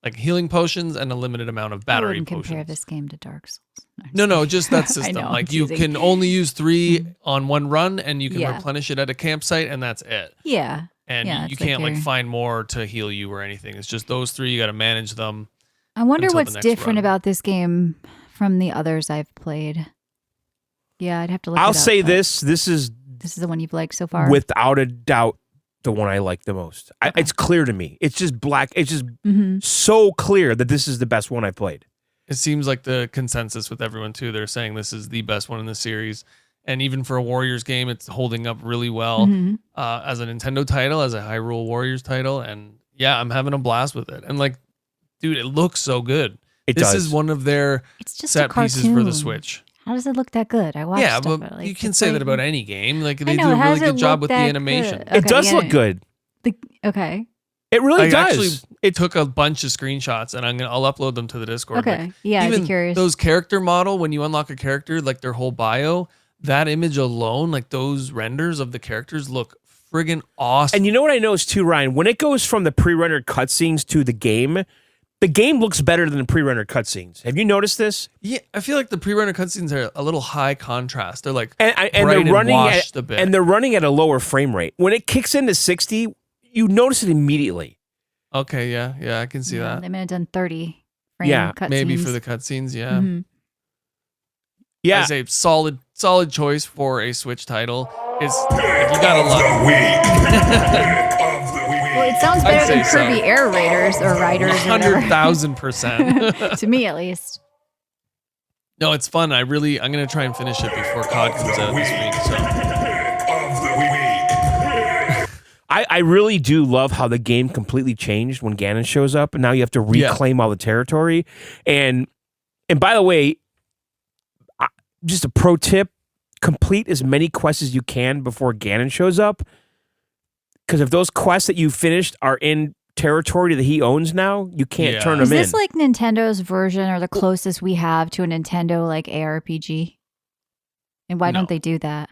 like healing potions and a limited amount of battery I wouldn't potions. compare this game to Dark Souls. No, just that system. know, like I'm you teasing. can only use 3 on one run, and you can Yeah. replenish it at a campsite, and that's it. Yeah. And Yeah, you it's can't like your- find more to heal you or anything. It's just those 3. You got to manage them. I wonder until the what's next different run. about this game from the others I've played. Yeah, I'd have to look I'll it up, say but this is This is the one you've liked so far? without a doubt the one I like the most. Okay. It's clear to me. It's just black. It's just Mhm. so clear that this is the best one I played. It seems like the consensus with everyone too. They're saying this is the best one in the series. And even for a Warriors game, it's holding up really well Mhm. as a Nintendo title, as a Hyrule Warriors title. And yeah, I'm having a blast with it. And like, dude, it looks so good. This does. is one of their It's just a set cartoon. pieces for the Switch. How does it look that good? I watched Yeah, stuff, but like, you can it's say like- that about any game. Like I they know, do a how really does it good job look with the that animation. good? It Okay, does yeah. look good. Okay. It really I does. actually took a bunch of screenshots, and I'll upload them to the Discord. Okay. Like, Yeah, I'd be even curious. those character model, when you unlock a character, like their whole bio, that image alone, like those renders of the characters look friggin' awesome. And you know what I noticed too, Ryan? When it goes from the pre-rendered cutscenes to the game looks better than the pre-rendered cutscenes. Have you noticed this? Yeah, I feel like the pre-rendered cutscenes are a little high contrast. They're like And bright they're running washed at, a bit. and they're running at a lower frame rate. When it kicks into 60, you notice it immediately. Okay, yeah, I can see Yeah, that. They may have done 30 frame Yeah, cutscenes. Maybe for the cutscenes, yeah. Mhm. Yeah. I say solid choice for a Switch title. It's like, you got a lot. Well, it sounds I'd better than say so. Kirby Air Raiders or Riders or whatever. 100,000%. To me, at least. No, it's fun. I'm gonna try and finish it before COD comes out this week. So I really do love how the game completely changed when Ganon shows up, and now you have to reclaim all the territory. And by the way, just a pro tip: complete as many quests as you can before Ganon shows up, because if those quests that you finished are in territory that he owns now, you can't turn them Is in. this like Nintendo's version or the closest we have to a Nintendo like ARPG? And why No. don't they do that?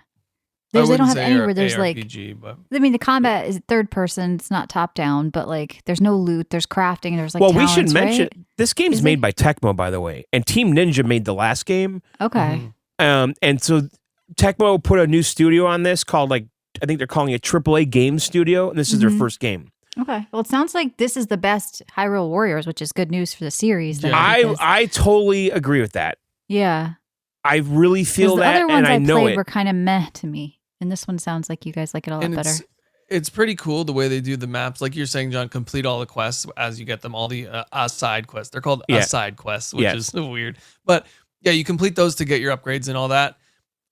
I They don't wouldn't have say any where there's like, ARPG, but I mean, the combat is third person. It's not top down, but like there's no loot, there's crafting, there's like well, we should talents, mention right? this game's Is made it? by Tecmo, by the way, and Team Ninja made the last game. Okay. Mhm. And so Tecmo put a new studio on this called, like, I think they're calling it AAA Game Studio, and this is their Mhm. first game. Okay. Well, it sounds like this is the best Hyrule Warriors, which is good news for the series. Then, Yeah. because- I totally agree with that. yeah. I really 'Cause feel the that, other ones and I I know played it. were kind of meh to me, and this one sounds like you guys like it a lot and better. it's pretty cool the way they do the maps. Like you're saying, John, complete all the quests as you get them. All the side quests. They're called Yeah. side quests, which Yes. is so weird. But yeah, you complete those to get your upgrades and all that.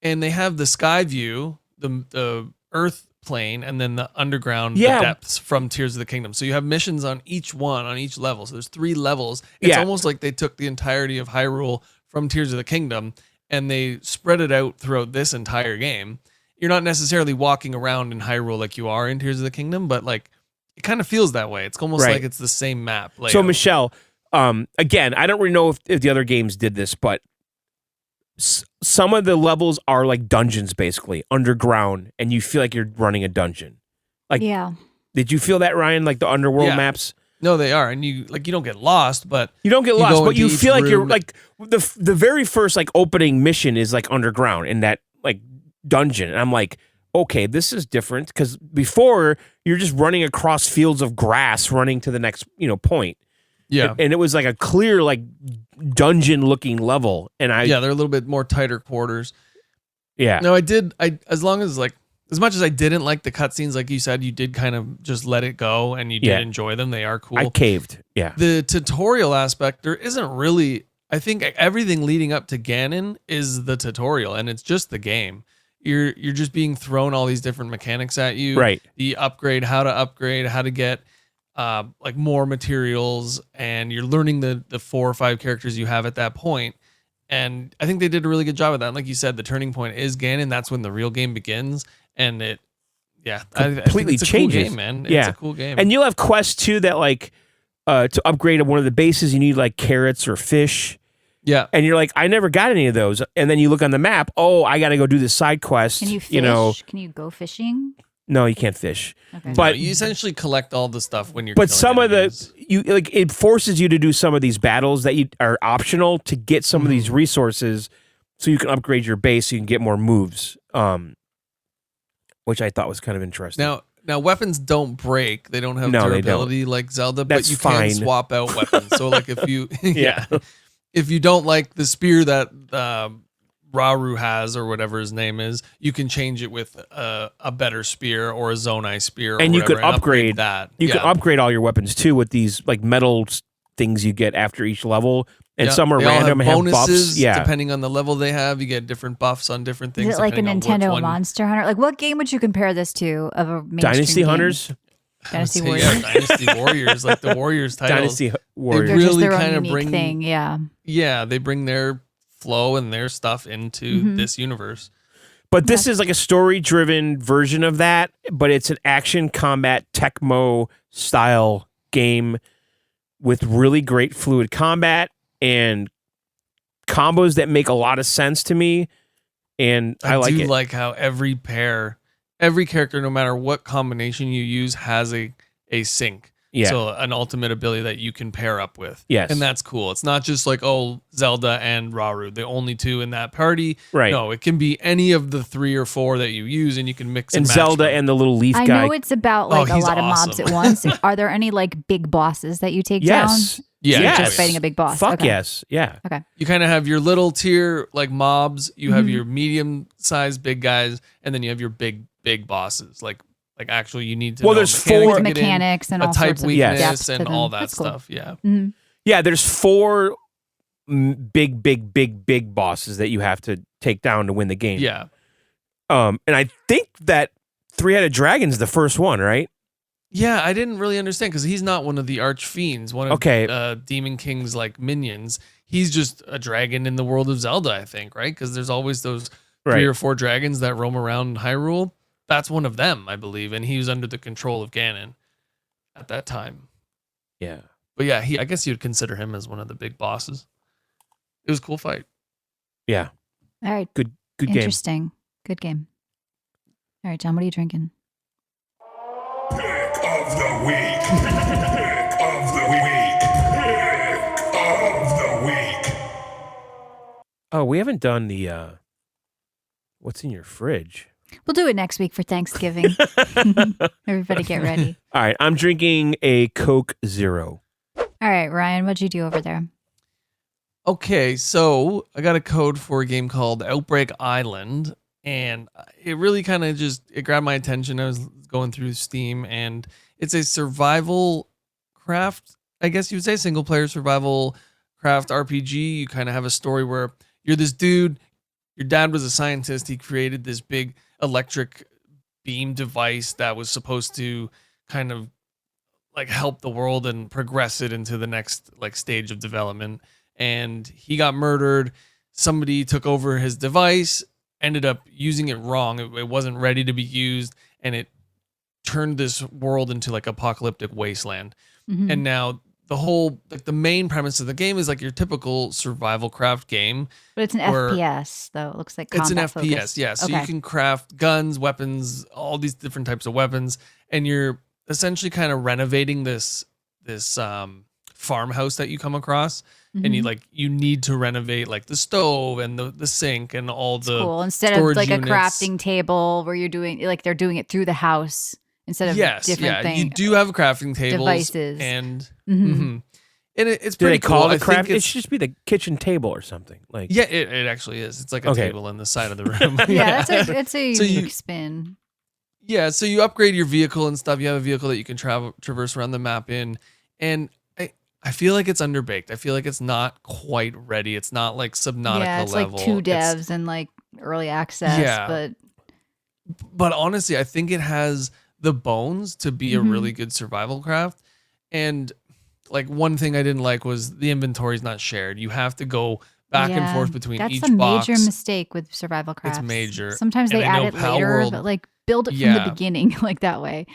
And they have the sky view, the Earth plane, and then the underground, Yeah. the depths from Tears of the Kingdom. So you have missions on each one, on each level. So there's 3 levels. It's Yeah. almost like they took the entirety of Hyrule from Tears of the Kingdom and they spread it out throughout this entire game. You're not necessarily walking around in Hyrule like you are in Tears of the Kingdom, but like it kind of feels that way. It's almost Right. like it's the same map. So, layout. Michelle, again, I don't really know if the other games did this, but some of the levels are like dungeons, basically underground, and you feel like you're running a dungeon. Like, yeah. did you feel that, Ryan? Like the underworld Yeah. maps? No, they are, and you don't get lost, but You don't get You lost, go but into you each feel like you're room. like the very first like opening mission is like underground in that like dungeon, and I'm like, okay, this is different because before you're just running across fields of grass, running to the next point. yeah, And it was like a clear like dungeon looking level, and I yeah, they're a little bit more tighter quarters. yeah. No, as much as I didn't like the cutscenes, like you said, you did kind of just let it go, and you did Yeah. enjoy them. They are cool. I caved. Yeah. The tutorial aspect, there isn't really. I think everything leading up to Ganon is the tutorial, and it's just the game. You're just being thrown all these different mechanics at you. Right. The upgrade, how to get like more materials, and you're learning the 4 or 5 characters you have at that point. And I think they did a really good job of that. And like you said, the turning point is Ganon. That's when the real game begins. and it completely I think it's changes. a cool game, man. It's Yeah. a cool game. And you'll have quests too that like to upgrade one of the bases, you need like carrots or fish. yeah. And you're like, I never got any of those. And then you look on the map. Oh, I got to go do this side quest. Can you fish? You know, Can you go fishing? no, you can't fish. Okay. But You essentially collect all the stuff when you're. but killing some of enemies. it forces you to do some of these battles that are optional to get some of these resources, so you can upgrade your base, so you can get more moves. Which I thought was kind of interesting. Now weapons don't break. They don't have No, they don't. durability like Zelda, That's but you fine. can swap out weapons. So like if you Yeah. if you don't like the spear that Rauru has or whatever his name is, you can change it with a better spear or a Zonai spear, or And you whatever, could upgrade that. You can Yeah. upgrade all your weapons too with these like metal things you get after each level, and Yeah, some are they all random and have have bonuses buffs. Yeah, depending on the level they have. You get different buffs on different things. Is it like a depending on which Nintendo one- Monster Hunter? Like, what game would you compare this to of a mainstream Dynasty game? Hunters, Dynasty Yeah, Warriors? Dynasty Warriors, like the Warriors titles. Dynasty Warriors. They're just really their own kinda unique bring- thing. Yeah. Yeah, they bring their flow and their stuff into Mm-hmm. this universe. But this is like a story-driven version of that, but it's an action combat Tecmo style game with really great fluid combat and combos that make a lot of sense to me, and I like do it. like how every character, no matter what combination you use, has a sync. Yeah. So an ultimate ability that you can pair up with. Yes. And that's cool. It's not just like, oh, Zelda and Rauru, the only two in that party. Right. No, it can be any of the 3 or 4 that you use, and you can mix and and match Zelda them. and the little leaf I guy. know it's about like a he's lot of mobs awesome. at once. Are there any like big bosses that you take Yes. down? Yeah, So you're yes. just fighting a big boss. Fuck Okay. yes. Yeah. Okay. You kind of have your little tier like mobs, you Mm-hmm. have your medium-sized big guys, and then you have your big bosses. Like actually you need to Well, know there's mechanics four- to get in, Mechanics and a all type sorts of weakness depth and to all them. that That's cool. stuff. Yeah. Mhm. Yeah, there's 4 big bosses that you have to take down to win the game. Yeah. And I think that 3-headed dragon's the first one, right? Yeah, I didn't really understand because he's not one of the arch fiends, one of Okay. Demon King's like minions. He's just a dragon in the world of Zelda, I think, right? Because there's always those 3 Right. or 4 dragons that roam around Hyrule. That's one of them, I believe, and he was under the control of Ganon at that time. Yeah. But yeah, I guess you'd consider him as one of the big bosses. It was a cool fight. Yeah. All right. Good game. Interesting. Good game. All right, John, what are you drinking? Pick of the week. Pick of the week. Pick of the week. Oh, we haven't done the what's in your fridge? We'll do it next week for Thanksgiving. Everybody get ready. All right, I'm drinking a Coke Zero. All right, Ryan, what'd you do over there? Okay, so I got a code for a game called Outbreak Island, and it really kind of it grabbed my attention. I was going through Steam, and it's a survival craft, I guess you would say, single player survival craft RPG. You kind of have a story where you're this dude, your dad was a scientist, he created this big electric beam device that was supposed to kind of like help the world and progress it into the next like stage of development. And he got murdered. Somebody took over his device, ended up using it wrong. It wasn't ready to be used, and it turned this world into like apocalyptic wasteland. Mhm. And now the whole like the main premise of the game is like your typical survival craft game. But it's an Where- FPS, though. It looks like It's an combat FPS, focused. yeah. So Okay. you can craft guns, weapons, all these different types of weapons, and you're essentially kind of renovating this farmhouse that you come across. And Mhm. you need to renovate like the stove and the sink and all It's the cool. Instead of storage like units. a crafting table where you're doing like they're doing it through the house instead of different yeah, things. you do have crafting tables devices. and Mhm. mhm. And it's Do pretty they call cool. it I a think craft? It it's- should just be the kitchen table or something. Like yeah, it actually is. It's like a Okay. table in the side of the room. Yeah, that's a So unique you- spin. Yeah, so you upgrade your vehicle and stuff. You have a vehicle that you can traverse around the map in, and I feel like it's underbaked. I feel like it's not quite ready. It's not like Subnautica Yeah, it's level. like 2 It's- devs and like early access. Yeah. But honestly, I think it has the bones to be a Mhm. really good survival craft. And like one thing I didn't like was the inventory is not shared. You have to go back and yeah, forth between that's each a box. major mistake with survival crafts. major. Sometimes And they I add know it Pal later, World- but like build it from the beginning like that way.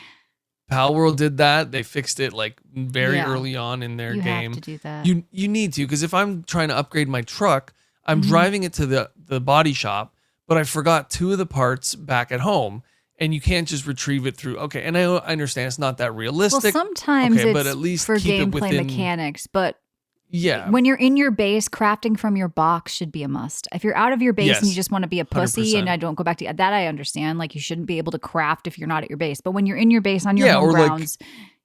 Pal World did that. They fixed it like very Yeah. early on in their You game. have to do that. You need to, because if I'm trying to upgrade my truck, I'm driving it to the body shop, but I forgot 2 of the parts back at home, and you can't just retrieve it through. Okay, and I understand it's not that Well, realistic. sometimes okay, it's but at least for keep it gameplay within- mechanics, but Yeah. when you're in your base, crafting from your box should be a must. If you're out of your base and you Yes. just want to be a pussy 100%. and I don't go back to that, I understand. Like you shouldn't be able to craft if you're not at your base. But when you're in your base on your Yeah, home or like, grounds,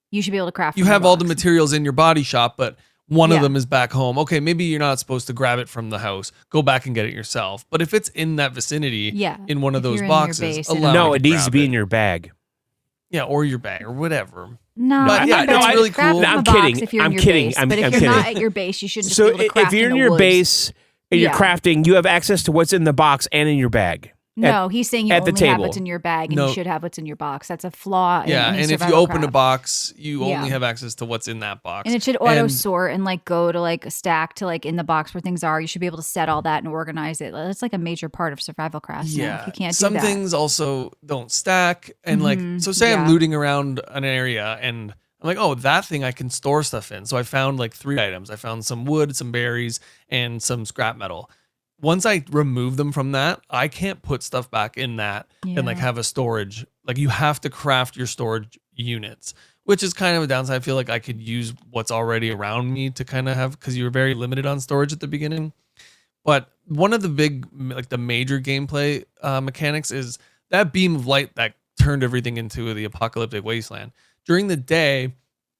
you should be able to craft. You from your have all the box. materials in your body shop, but one of Yeah. them is back home. Okay, maybe you're not supposed to grab it from the house. Go back and get it yourself. But if it's in that vicinity, Yeah, in one of if those you're in your boxes, base, allow No, me it to needs to grab be it. in your bag. Yeah, or your bag or whatever. No, But yeah, no, it's really craft cool. from I'm a box kidding. If you're I'm in your kidding. base, I'm but if kidding. you're not at your base, you shouldn't just So be able to craft if you're in in the your woods. base and you're Yeah. crafting, you have access to what's in the box and in your bag. No, he's saying you at the only have table. what's in your bag and No. you should have what's in your box. That's a flaw. Yeah, in any and if you survival open a craft. box, you Yeah. only have access to what's in that box. And it should auto sort and like go to like a stack to like in the box where things are. You should be able to set all that and organize it. That's like a major part of survival crafts. now. Yeah, If you can't some do that. things also don't stack, and like so. Say yeah. I'm looting around an area, and I'm like, oh, that thing I can store stuff in. So I found like 3 items. I found some wood, some berries, and some scrap metal. Once I remove them from that, I can't put stuff back in that and like Yeah. have a storage. Like you have to craft your storage units, which is kind of a downside. I feel like I could use what's already around me to kind of have, because you were very limited on storage at the beginning. But one of the big, like the major gameplay mechanics is that beam of light that turned everything into the apocalyptic wasteland. During the day,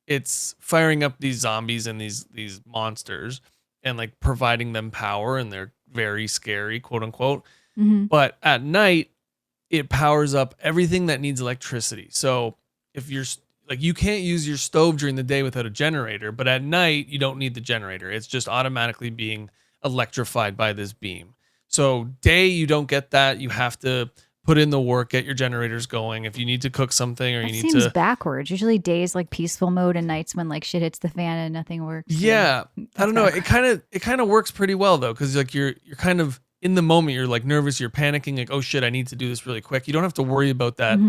it's firing up these zombies and these monsters and like providing them power, and they're very scary, quote unquote. Mhm. But at night, it powers up everything that needs electricity. So if you're like, you can't use your stove during the day without a generator, but at night you don't need the generator. It's just automatically being electrified by this beam. So day, you don't get that. You have to put in the work, get your generators going. If you need to cook something or That you need seems to, backwards. Usually days like peaceful mode and nights when like shit hits the fan and nothing works. yeah, I don't know. It kind of works pretty well though, because like you're kind of in the moment. You're like nervous. You're panicking. Like, oh shit, I need to do this really quick. You don't have to worry about that.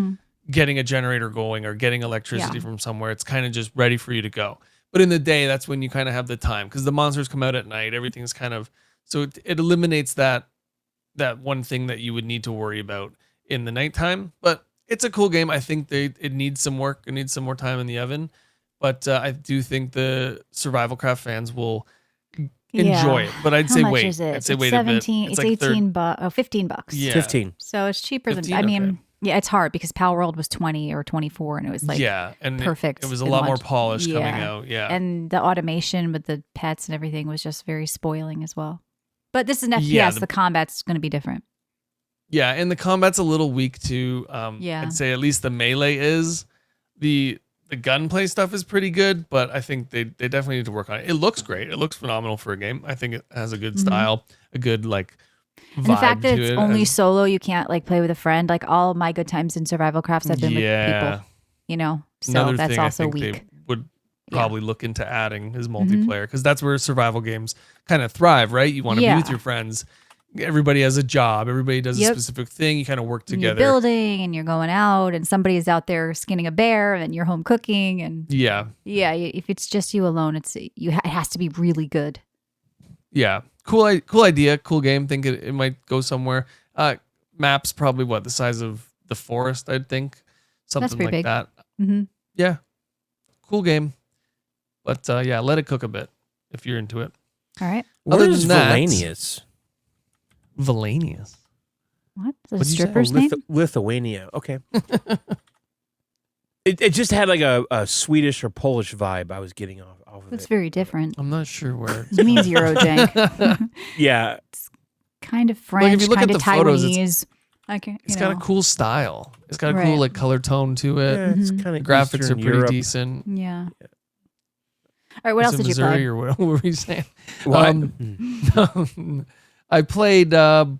Getting a generator going or getting electricity from somewhere. It's kind of just ready for you to go. But in the day, that's when you kind of have the time, because the monsters come out at night. Everything's kind of, so it eliminates that one thing that you would need to worry about in the nighttime. But it's a cool game. I think it needs some work. It needs some more time in the oven. But I do think the survival craft fans will enjoy it. But I'd How say much wait. is it? I'd say It's wait 17, a bit. It's like 18 bucks. Oh, $15. Yeah. 15. So it's cheaper 15? than, I mean, Okay. yeah, it's hard because Pal World was 20 or 24 and it was like, yeah, and perfect It was a in lot more launch. polished coming Yeah. out. Yeah. and the automation with the pets and everything was just very spoiling as well. But this is an FPS. Yeah, the combat's going to be different. Yeah, and the combat's a little weak too. Yeah. I'd say at least the melee is. The gunplay stuff is pretty good, but I think they definitely need to work on it. It looks great. It looks phenomenal for a game. I think it has a good style, a good like vibe And the fact that to it's it. only and- solo, you can't like play with a friend. Like all my good times in survival crafts have been with Yeah. people, you know? So Another that's thing I also think weak. they would Yeah. probably look into adding is multiplayer, because that's where survival games kind of thrive, right? You want to be with Yeah. your friends. Everybody has a job. Everybody does a Yep. specific thing. You kind of work And you're together. building and you're going out and somebody's out there skinning a bear and you're home cooking. And Yeah. yeah, if it's just you alone, it has to be really good. Yeah, cool idea, cool game. Think it might go somewhere. Maps probably the size of the forest, I'd think, something pretty like big. that. Mhm. Yeah, cool game. But yeah, let it cook a bit if you're into it. All right. Other Where's than that- Valanius? Valanius. What? Is it a What'd you say? stripper's name? Lithuania. Okay. It just had like a Swedish or Polish vibe I was getting off of That's it. very different. I'm not sure where. It means Eurojank. Yeah. Kind of Like, French, if you look at kind of the photos, Taiwanese. Okay, It's got a cool style. It's got a Right. cool like color tone to it. Yeah, it's Mhm. kind The of graphics are pretty decent. Yeah. All right. What else It's in did you Missouri play? or what were you saying? What? I played. The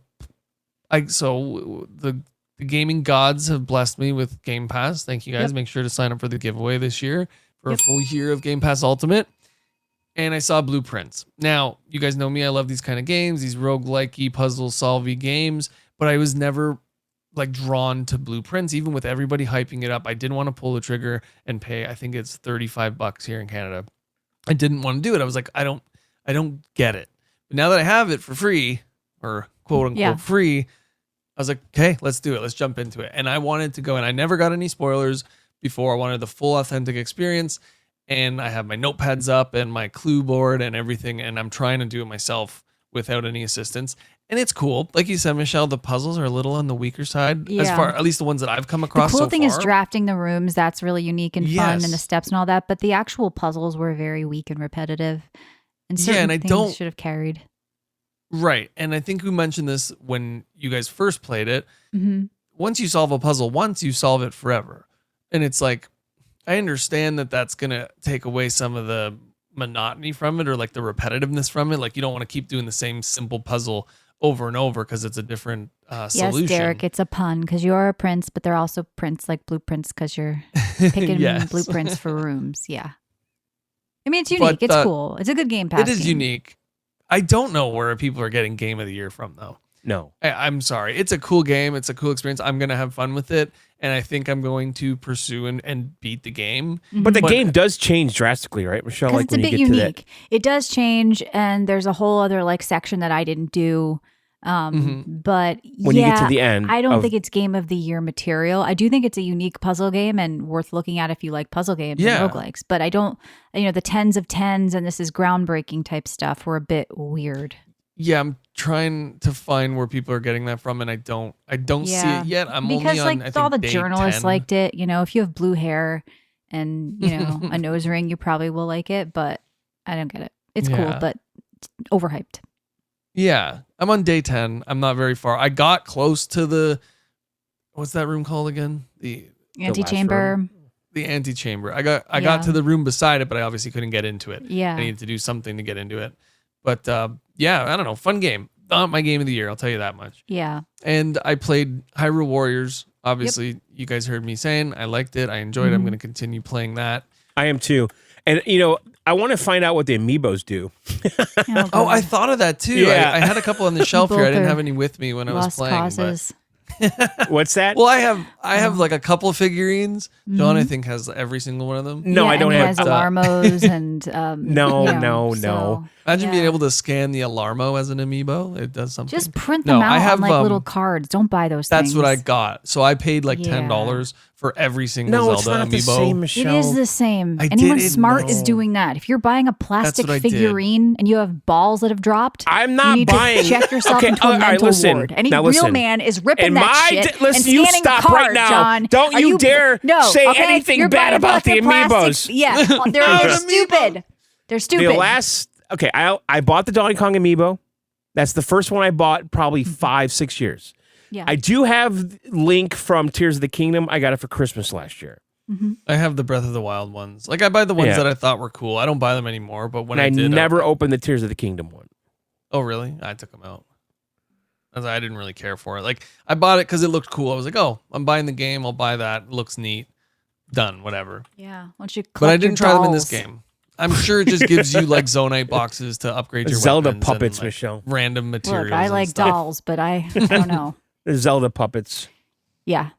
gaming gods have blessed me with Game Pass. Thank you guys. Yep. Make sure to sign up for the giveaway this year for Yep. a full year of Game Pass Ultimate. And I saw Blueprints. Now, you guys know me. I love these kind of games, these roguelike-y puzzle solvey games. But I was never like drawn to blueprints, even with everybody hyping it up. I didn't want to pull the trigger and pay. I think it's $35 here in Canada. I didn't want to do it. I was like, I don't get it. But now that I have it for free, or quote unquote free, I was like, okay, let's do it. Let's jump into it. And I wanted to go, and I never got any spoilers before. I wanted the full authentic experience. And I have my notepads up and my clue board and everything. And I'm trying to do it myself without any assistance. And it's cool. Like you said, Michelle, the puzzles are a little on the weaker side, as far, at least the ones that I've come across. The cool thing far. is drafting the rooms. That's really unique and fun, and the steps and all that. But the actual puzzles were very weak and repetitive. And certain things should have carried. Right. And I think we mentioned this when you guys first played it. Mm-hmm. Once you solve a puzzle once, you solve it forever. And it's like, I understand that that's going to take away some of the monotony from it, or like the repetitiveness from it. Like, you don't want to keep doing the same simple puzzle over and over because it's a different solution. Yes, Derek, it's a pun because you are a prince, but they're also prints like blueprints because you're picking blueprints for rooms. Yeah. I mean, it's unique. It's cool. It's a good Game Pass It is game. unique. I don't know where people are getting Game of the Year from, though. No. I'm sorry. It's a cool game. It's a cool experience. I'm going to have fun with it. And I think I'm going to pursue and beat the game. Mm-hmm. But the game does change drastically, right, Michelle? Like it's a bit unique. It does change, and there's a whole other like section that I didn't do. But when you get to the end, I don't think it's Game of the Year material. I do think it's a unique puzzle game and worth looking at if you like puzzle games and roguelikes. But I don't, the tens of tens and this is groundbreaking type stuff were a bit weird. Yeah, I'm trying to find where people are getting that from, and I don't see it yet. I'm because only on, like all the journalists 10. liked it. If you have blue hair and a nose ring, you probably will like it. But I don't get it. It's cool, but overhyped. Yeah, I'm on day 10. I'm not very far. I got close to what's that room called again? The antechamber. The antechamber. I got to the room beside it, but I obviously couldn't get into it. Yeah. I needed to do something to get into it. But yeah, I don't know. Fun game. Not my game of the year, I'll tell you that much. Yeah. And I played Hyrule Warriors. Obviously, you guys heard me saying I liked it. I enjoyed it. I'm going to continue playing that. I am too. And, I want to find out what the amiibos do. Oh, I thought of that too. Yeah. I had a couple on the shelf here. I didn't have any with me when I was playing. Causes. What's that? Well, I have like a couple figurines. John, I think, has every single one of them. No, I don't and have he has Alarmos and no. Imagine being able to scan the Alarmo as an amiibo. It does something. Just print them out on like little cards. Don't buy those things. That's what I got. So I paid like $10 for every single Zelda amiibo. The same, Michelle. It is the same. Anyone smart is doing that. If you're buying a plastic figurine and you have balls that have dropped, I'm not you need buying. to check yourself into a mental ward. Any real man is ripping that shit and you scanning stop cards, right now. John. Don't you dare say anything You're bad buying about the fucking amiibos. Yeah, they're stupid. They're stupid. I bought the Donkey Kong amiibo. That's the first one I bought probably 5-6 years. Yeah. I do have Link from Tears of the Kingdom. I got it for Christmas last year. Mm-hmm. I have the Breath of the Wild ones. Like I buy the ones that I thought were cool. I don't buy them anymore, but when I did, never opened the Tears of the Kingdom one. Oh, really? I took them out. I didn't really care for it. Like I bought it because it looked cool. I was like, oh, I'm buying the game. I'll buy that. It looks neat. Done. Whatever. Yeah. Once you but I didn't try them in this game. I'm sure it just gives you like Zonite boxes to upgrade your Zelda weapons puppets, and, like, Michelle. Random materials. Look, I like dolls, but I don't know. The Zelda puppets. Yeah.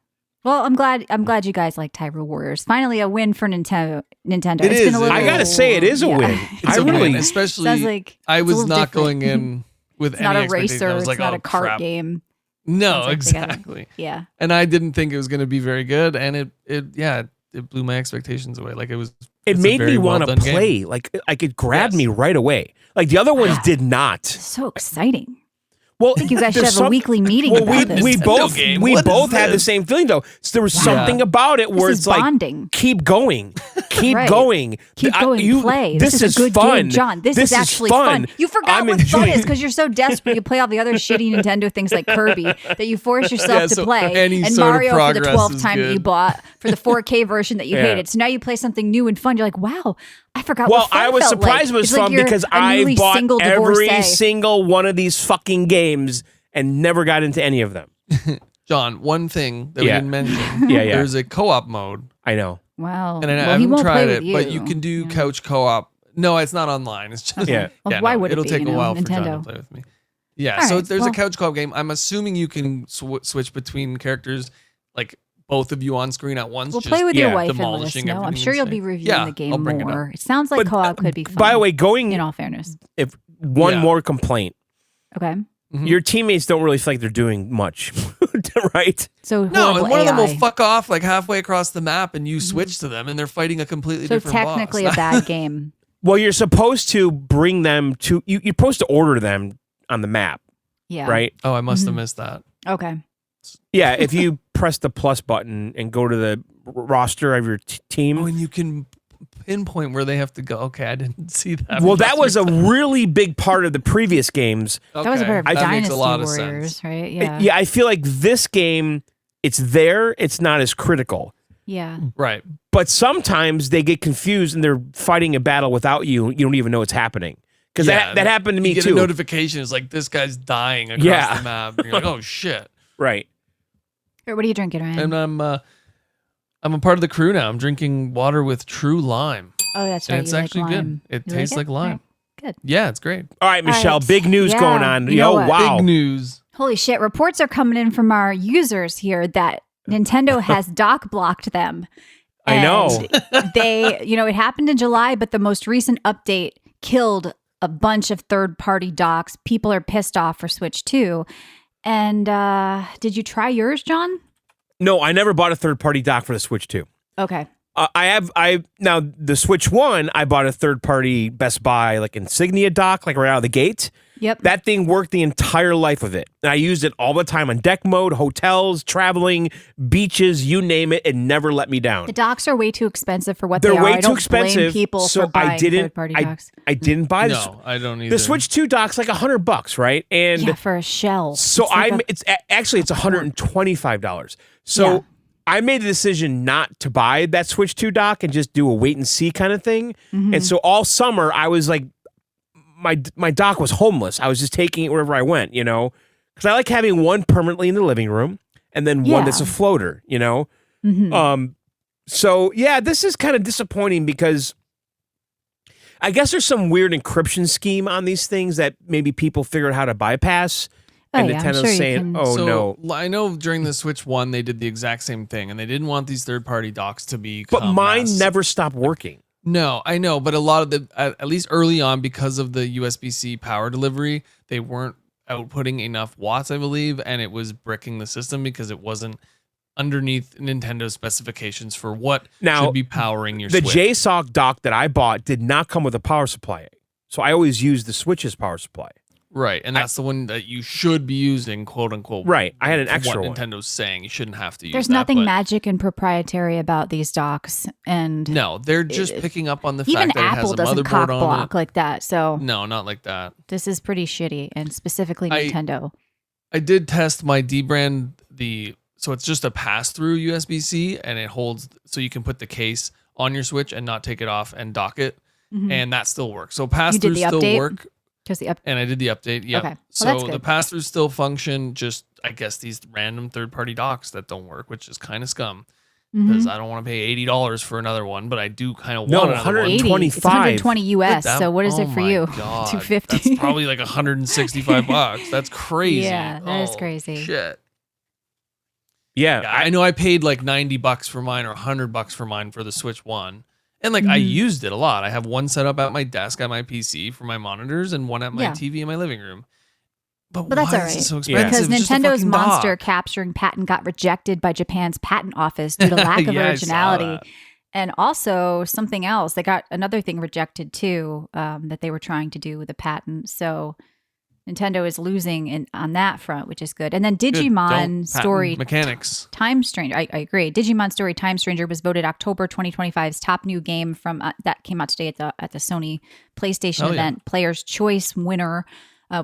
Well, I'm glad you guys like Hyrule Warriors. Finally, a win for Nintendo. It is. Been a little, I gotta say, it is a win. It's a win, especially. Like I was not going in with it's any not a racer. I was like, it's not a kart crap. game. No, exactly. Yeah. And I didn't think it was going to be very good, and it blew my expectations away. Like it made me want to play. Game. Like it grabbed me right away. Like the other ones did not. So exciting. Well, I think you guys should have a weekly meeting about this. We both had the same feeling though. So there was something about it where it's like bonding. Keep going, keep right. going, play. This is a good fun. game, John. This is actually fun. You forgot what fun is because you're so desperate. You play all the other shitty Nintendo things like Kirby that you force yourself to play, and Mario for the 12th time that you bought for the 4K version that you hated. So now you play something new and fun. You're like, wow. I forgot what fun I was felt surprised like. it was It's fun like because I bought every single one of these fucking games and never got into any of them. John, one thing that we didn't mention. There's a co-op mode. I know. Wow. And I haven't tried it, but you can do couch co-op. No, it's not online. It's just why would it it'll be, take a while Nintendo. for John to play with me. Yeah, All so right, there's well- a couch co-op game. I'm assuming you can switch between characters, like both of you on screen at once. We'll just play with your yeah, wife and let us demolishing know. I'm everything sure in you'll sight. be reviewing Yeah, the game I'll bring it up. more. It sounds like But, co-op could be fun. By the way, going in all fairness. if one Yeah. more complaint, Okay. Mhm. your teammates don't really feel like they're doing much, right? So No, horrible and one of them will AI. fuck off like halfway across the map, and you switch to them, and they're fighting a completely So different technically boss. a bad game. Well, you're supposed to bring them to you're supposed to order them on the map, Yeah. right? Oh, I must have missed that. Okay. Yeah, if you press the plus button and go to the roster of your team. Oh, and you can pinpoint where they have to go. Okay, I didn't see that. Well, that was a really big part of the previous games. That was a part of that makes Dynasty a lot of Warriors, sense. right? Yeah. Yeah, I feel like this game, it's there, it's not as critical. Yeah. Right. But sometimes they get confused and they're fighting a battle without you. You don't even know what's happening. Because Yeah, that happened to me you get too. a notification. It's like this guy's dying across Yeah. the map. And you're like, oh shit. Right. What are you drinking, Ryan? And I'm a part of the crew now. I'm drinking water with true lime. Oh, that's And right. it's you like actually lime. good. It You tastes like lime. Right. Good. Yeah, it's great. All right, Michelle, right. big news Yeah. going on. You know Oh, what? wow. Big news. Holy shit. Reports are coming in from our users here that Nintendo has dock blocked them. I know. And they, it happened in July, but the most recent update killed a bunch of third-party docks. People are pissed off for Switch 2. And did you try yours, John? No, I never bought a third-party dock for the Switch 2. Okay. Now the Switch 1, I bought a third-party Best Buy like Insignia dock, like right out of the gate. Yep. That thing worked the entire life of it. And I used it all the time on deck mode, hotels, traveling, beaches, you name it. It never let me down. The docks are way too expensive for what They're they are. way I too don't expensive. blame people so for buying I didn't. third-party I, docks. I didn't buy this. No, I don't either. The Switch 2 dock's like $100, right? And Yeah, for a shell. so It's like it's actually it's $125. So Yeah. I made the decision not to buy that Switch 2 dock and just do a wait and see kind of thing. Mm-hmm. And so all summer I was like, my dock was homeless. I was just taking it wherever I went, because I like having one permanently in the living room and then one Yeah. that's a floater, Mhm. So yeah, this is kind of disappointing because I guess there's some weird encryption scheme on these things that maybe people figured out how to bypass. Oh, And yeah, I'm Nintendo's sure you saying, can- "Oh So, no!" I know during the Switch 1, they did the exact same thing, and they didn't want these third-party docks to be. But mine never stopped working. No, I know, but a lot of the, at least early on, because of the USB-C power delivery, they weren't outputting enough watts, I believe, and it was bricking the system because it wasn't underneath Nintendo specifications for what Now, should be powering your The Switch. JSOC dock that I bought did not come with a power supply, so I always use the Switch's power supply. Right, and that's the one that you should be using, quote unquote. Right, I had an from extra what one. Nintendo's saying you shouldn't have to use. There's that, nothing but magic and proprietary about these docks. And No, they're just picking up on the even fact that it has Apple a doesn't motherboard cock on block it. like that. So No, not like that. this is pretty shitty, and specifically I- Nintendo. I did test my D brand, so it's just a pass through USB-C, and it holds so you can put the case on your Switch and not take it off and dock it, and that still works. So pass You did throughs the still update? work, Because the up. and I did the update. Yeah, Okay. Well, so that's the good. pass throughs still function. Just I guess these random third party docks that don't work, which is kind of scum because I don't want to pay $80 for another one, but I do kind of No, want another one. 120. 80. It's 120 US. That- So what is oh it for my you? God, 250. That's probably like $165. That's crazy. Yeah, that is Oh, crazy. Shit. Yeah, Yeah, I know I paid like $90 for mine or $100 for mine for the Switch 1. And like I Mm-hmm. used it a lot. I have one set up at my desk at my PC for my monitors and one at my Yeah. TV in my living room. But But that's why all is it right. so Yeah. expensive? Because It's just a Nintendo's fucking monster dock. capturing patent got rejected by Japan's patent office due to lack of Yeah, I saw originality. that. And also something else. They got another thing rejected too, that they were trying to do with the patent. So Nintendo is losing on that front, which is good. And then Good. Don't Digimon patent Story mechanics. Time Stranger. I agree. Digimon Story Time Stranger was voted October 2025's top new game from that came out today at the Sony PlayStation Hell yeah. event. Player's Choice winner.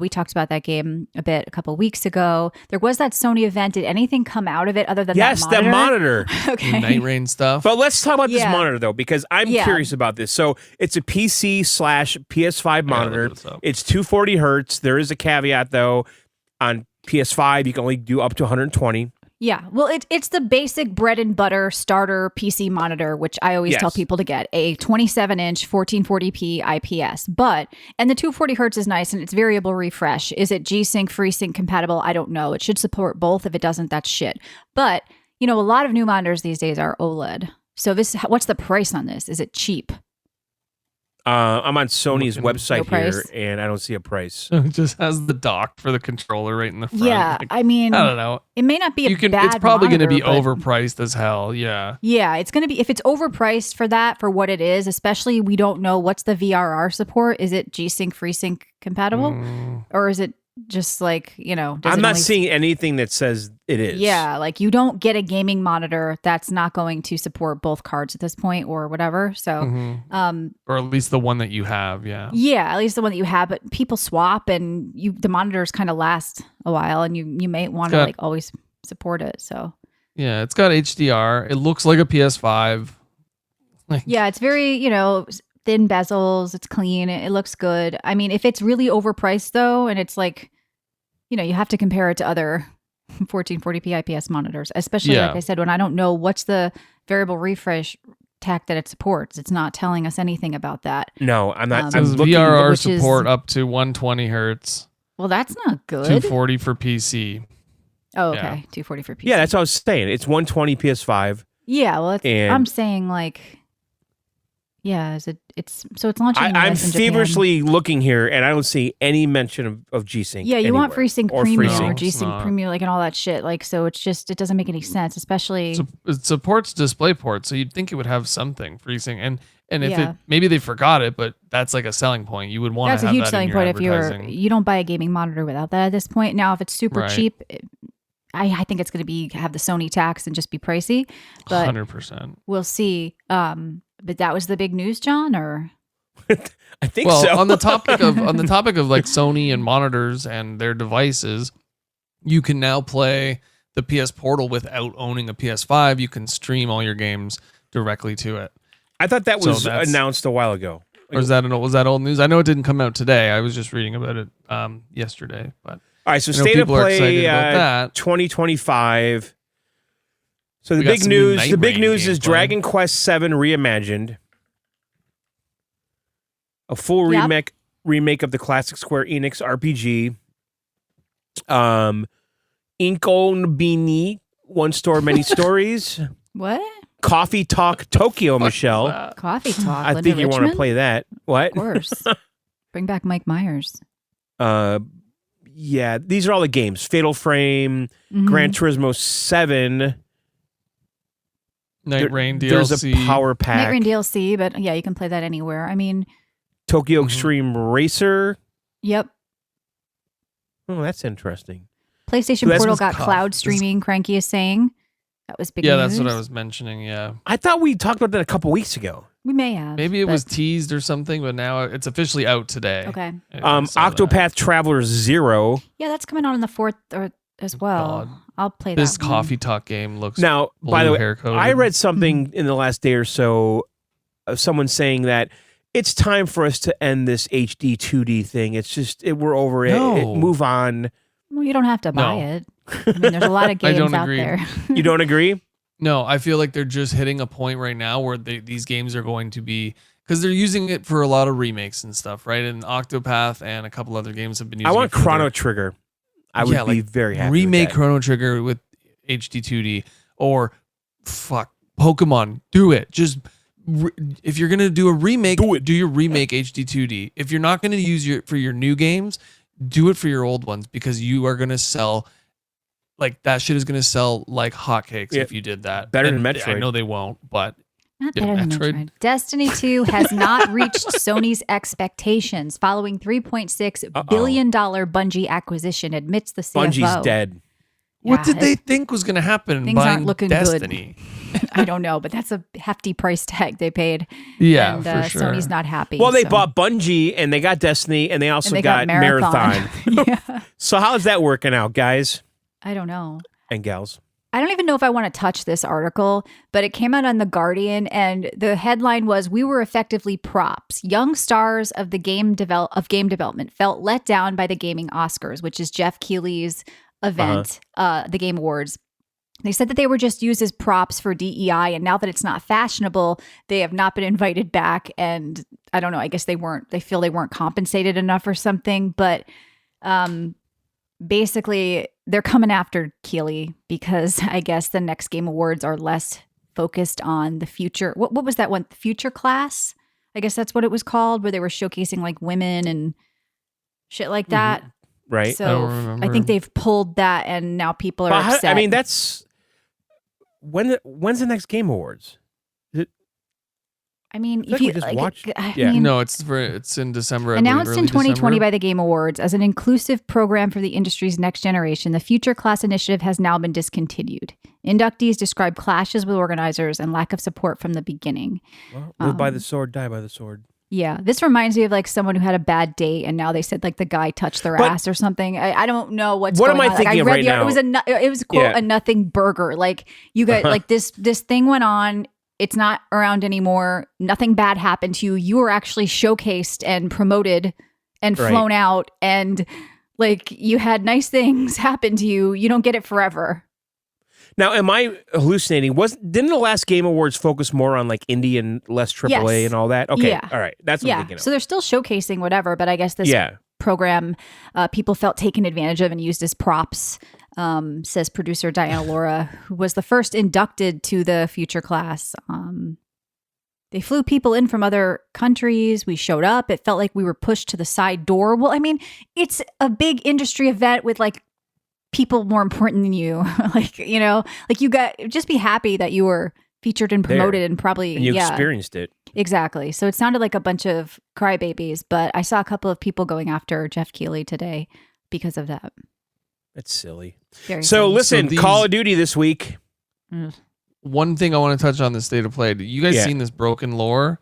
We talked about that game a couple weeks ago. There was that Sony event. Did anything come out of it other than yes, that monitor? that monitor. Okay. Night Rain stuff. But let's talk about this Yeah. monitor though, because I'm Yeah. curious about this. So it's a PC/PS5 monitor. look this up. It's 240 hertz. There is a caveat though. On PS5, you can only do up to 120. Yeah, well, it's the basic bread and butter starter PC monitor, which I always tell people to get a 27-inch 1440p IPS. And the 240 hertz is nice and it's variable refresh. Is it G-Sync, FreeSync compatible? I don't know. It should support both. If it doesn't, that's shit. But a lot of new monitors these days are OLED. So what's the price on this? Is it cheap? I'm on Sony's No website price? here, and I don't see a price. It just has the dock for the controller right in the front. Yeah, I mean, I don't know. It may not be a bad It's probably going to be monitor, but- overpriced as hell. Yeah. Yeah, it's going to be, if it's overpriced for what it is, especially we don't know what's the VRR support. Is it G-Sync, FreeSync compatible? Or is it just like, does I'm it not only- seeing anything that says it is. Yeah, like you don't get a gaming monitor that's not going to support both cards at this point or whatever. So, Or at least the one that you have. Yeah. yeah, at least the one that you have, but people swap and the monitors kind of last a while and you may want to got- like always support it. So, Yeah. It's got HDR. It looks like a PS5. yeah, it's very, thin bezels. It's clean. It looks good. I mean, if it's really overpriced though, and it's like, you have to compare it to other 1440p IPS monitors, especially like I said, when I don't know what's the variable refresh tech that it supports. It's not telling us anything about that. No, I'm not. It I'm says looking. VRR which is- support up to 120 hertz, Well, that's not good. 240 for PC. Oh, okay. yeah. 240 for PC. Yeah, that's what I was saying. It's 120 PS5. Yeah, well, And- I'm saying like, yeah, it's launching in the I'm US and Japan. feverishly looking here, and I don't see any mention of G-Sync. Yeah, you want anywhere. FreeSync Or Premium FreeSync. or No, it's G-Sync not. Premium, like and all that shit. Like, so it doesn't make any sense, especially. It supports DisplayPort, so you'd think it would have something FreeSync. And if Yeah. maybe they forgot it, but that's like a selling point. You would want That's to a have huge that selling in your point if advertising. you don't buy a gaming monitor without that at this point. Now, if it's super Right. cheap, I think it's going to have the Sony tax and just be pricey. But 100%. we'll see. But that was the big news, John, or I think Well, so. on the topic of like Sony and monitors and their devices, you can now play the PS Portal without owning a PS5. You can stream all your games directly to it. I thought that So was that's- announced a while ago. Or was that old news? I know it didn't come out today. I was just reading about it yesterday. But All right, so I know State of people are Play excited about that. 2025. So the We got big some new news, Night the big Rain news is gameplay. Dragon Quest VII reimagined, a full Yep. remake of the classic Square Enix RPG. Inko Bini, One Store Many Stories. what? Coffee Talk Tokyo, Michelle. Coffee Talk. I Linda think you want to Richmond? play that. What? Of course. Bring back Mike Myers. Yeah, these are all the games. Fatal Frame, Mhm. Gran Turismo 7. Night Rain There's DLC. a power pack. Night Rain DLC, but yeah, you can play that anywhere. I mean, Tokyo Mhm. Extreme Racer. yep. Oh, that's interesting. PlayStation So that's Portal what's got cloud streaming, Cranky is saying. That was big Yeah, news. that's what I was mentioning. Yeah. I thought we talked about that a couple weeks ago. We may have. Maybe it but- was teased or something, but now it's officially out today. Okay. I saw that. Octopath Traveler 0. Yeah, that's coming out on the 4th as well. God. I'll play This that one. Coffee Talk game looks Now, blue by the way, hair coded. I read something in the last day or so of someone saying that it's time for us to end this HD 2D thing. It's just, we're over it. No. Move on. Well, you don't have to buy No. it. I mean, there's a lot of I games don't out agree. there. You don't agree? No, I feel like they're just hitting a point right now where these games are going to be, because they're using it for a lot of remakes and stuff, right? And Octopath and a couple other games have been using I want it for Chrono their- Trigger. I would be very happy remake with that. Chrono Trigger with HD 2D, or fuck Pokemon. Do it. Just if you're gonna do a remake, do your remake HD 2D. If you're not gonna use for your new games, do it for your old ones, because you are gonna sell. Like, that shit is gonna sell like hotcakes Yeah. if you did that. Better than And Metroid. I know they won't, but Not Yeah, better than Metroid. Metroid. Destiny 2 has not reached Sony's expectations following $3.6 billion Bungie acquisition, admits the CFO. Bungie's dead. what Yeah, did they think was gonna happen? things buying aren't looking good. Destiny? I don't know, but that's a hefty price tag they paid. Yeah, and for sure. Sony's not happy. Well, they so- bought Bungie and they got Destiny and they also and they got, Marathon. yeah, So how's that working out, guys I don't know. and gals? I don't even know if I want to touch this article, but it came out on The Guardian, and the headline was, "We were effectively props. Young stars of the game development felt let down by the gaming Oscars," which is Jeff Keighley's event, the Game Awards. They said that they were just used as props for DEI, and now that it's not fashionable, they have not been invited back. And I don't know, I guess they feel they weren't compensated enough or something. But basically, they're coming after Keeley because I guess the Next Game Awards are less focused on the future. What was that one? Future Class? I guess that's what it was called, where they were showcasing like women and shit like that. Right. So I don't remember. I think they've pulled that, and now people are upset. I mean, that's when's the next Game Awards? I mean, feel if like we you just like, watched- I yeah. mean, No, it's in December. I believe, announced in early 2020 December. by the Game Awards as an inclusive program for the industry's next generation, the Future Class initiative has now been discontinued. Inductees describe clashes with organizers and lack of support from the beginning. Well, live by the sword, die by the sword. Yeah, this reminds me of like someone who had a bad date and now they said like the guy touched their But- ass or something. I don't know what's What going am I on. thinking like, of I read right now? it was quote Yeah. a nothing burger. Like you got like this thing went on. It's not around anymore. Nothing bad happened to you. You were actually showcased and promoted and Right. flown out, and like you had nice things happen to you. You don't get it forever. Now, am I hallucinating? Didn't the last Game Awards focus more on like indie and less AAA Yes. and all that? Okay, Yeah. all right, that's what I'm Yeah. thinking of. So they're still showcasing whatever, but I guess this Yeah, program people felt taken advantage of and used as props, says producer Diana Laura, who was the first inducted to the Future Class. They flew people in from other countries. We showed up. It felt like we were pushed to the side door. Well, I mean, it's a big industry event with like people more important than you. Like, you know, like just be happy that you were featured and promoted There. and probably, and you yeah. experienced it. Exactly. So it sounded like a bunch of crybabies, but I saw a couple of people going after Jeff Keighley today because of that. That's silly. Very So funny. listen, So these- Call of Duty this week. One thing I want to touch on the state of play. You guys Yeah. seen this Broken Lore?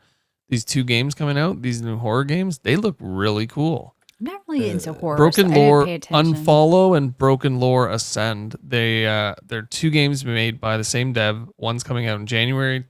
These two games coming out, these new horror games, they look really cool. I'm not really into horror. Broken so I didn't Lore pay attention. Unfollow and Broken Lore Ascend. They're two games made by the same dev. One's coming out in January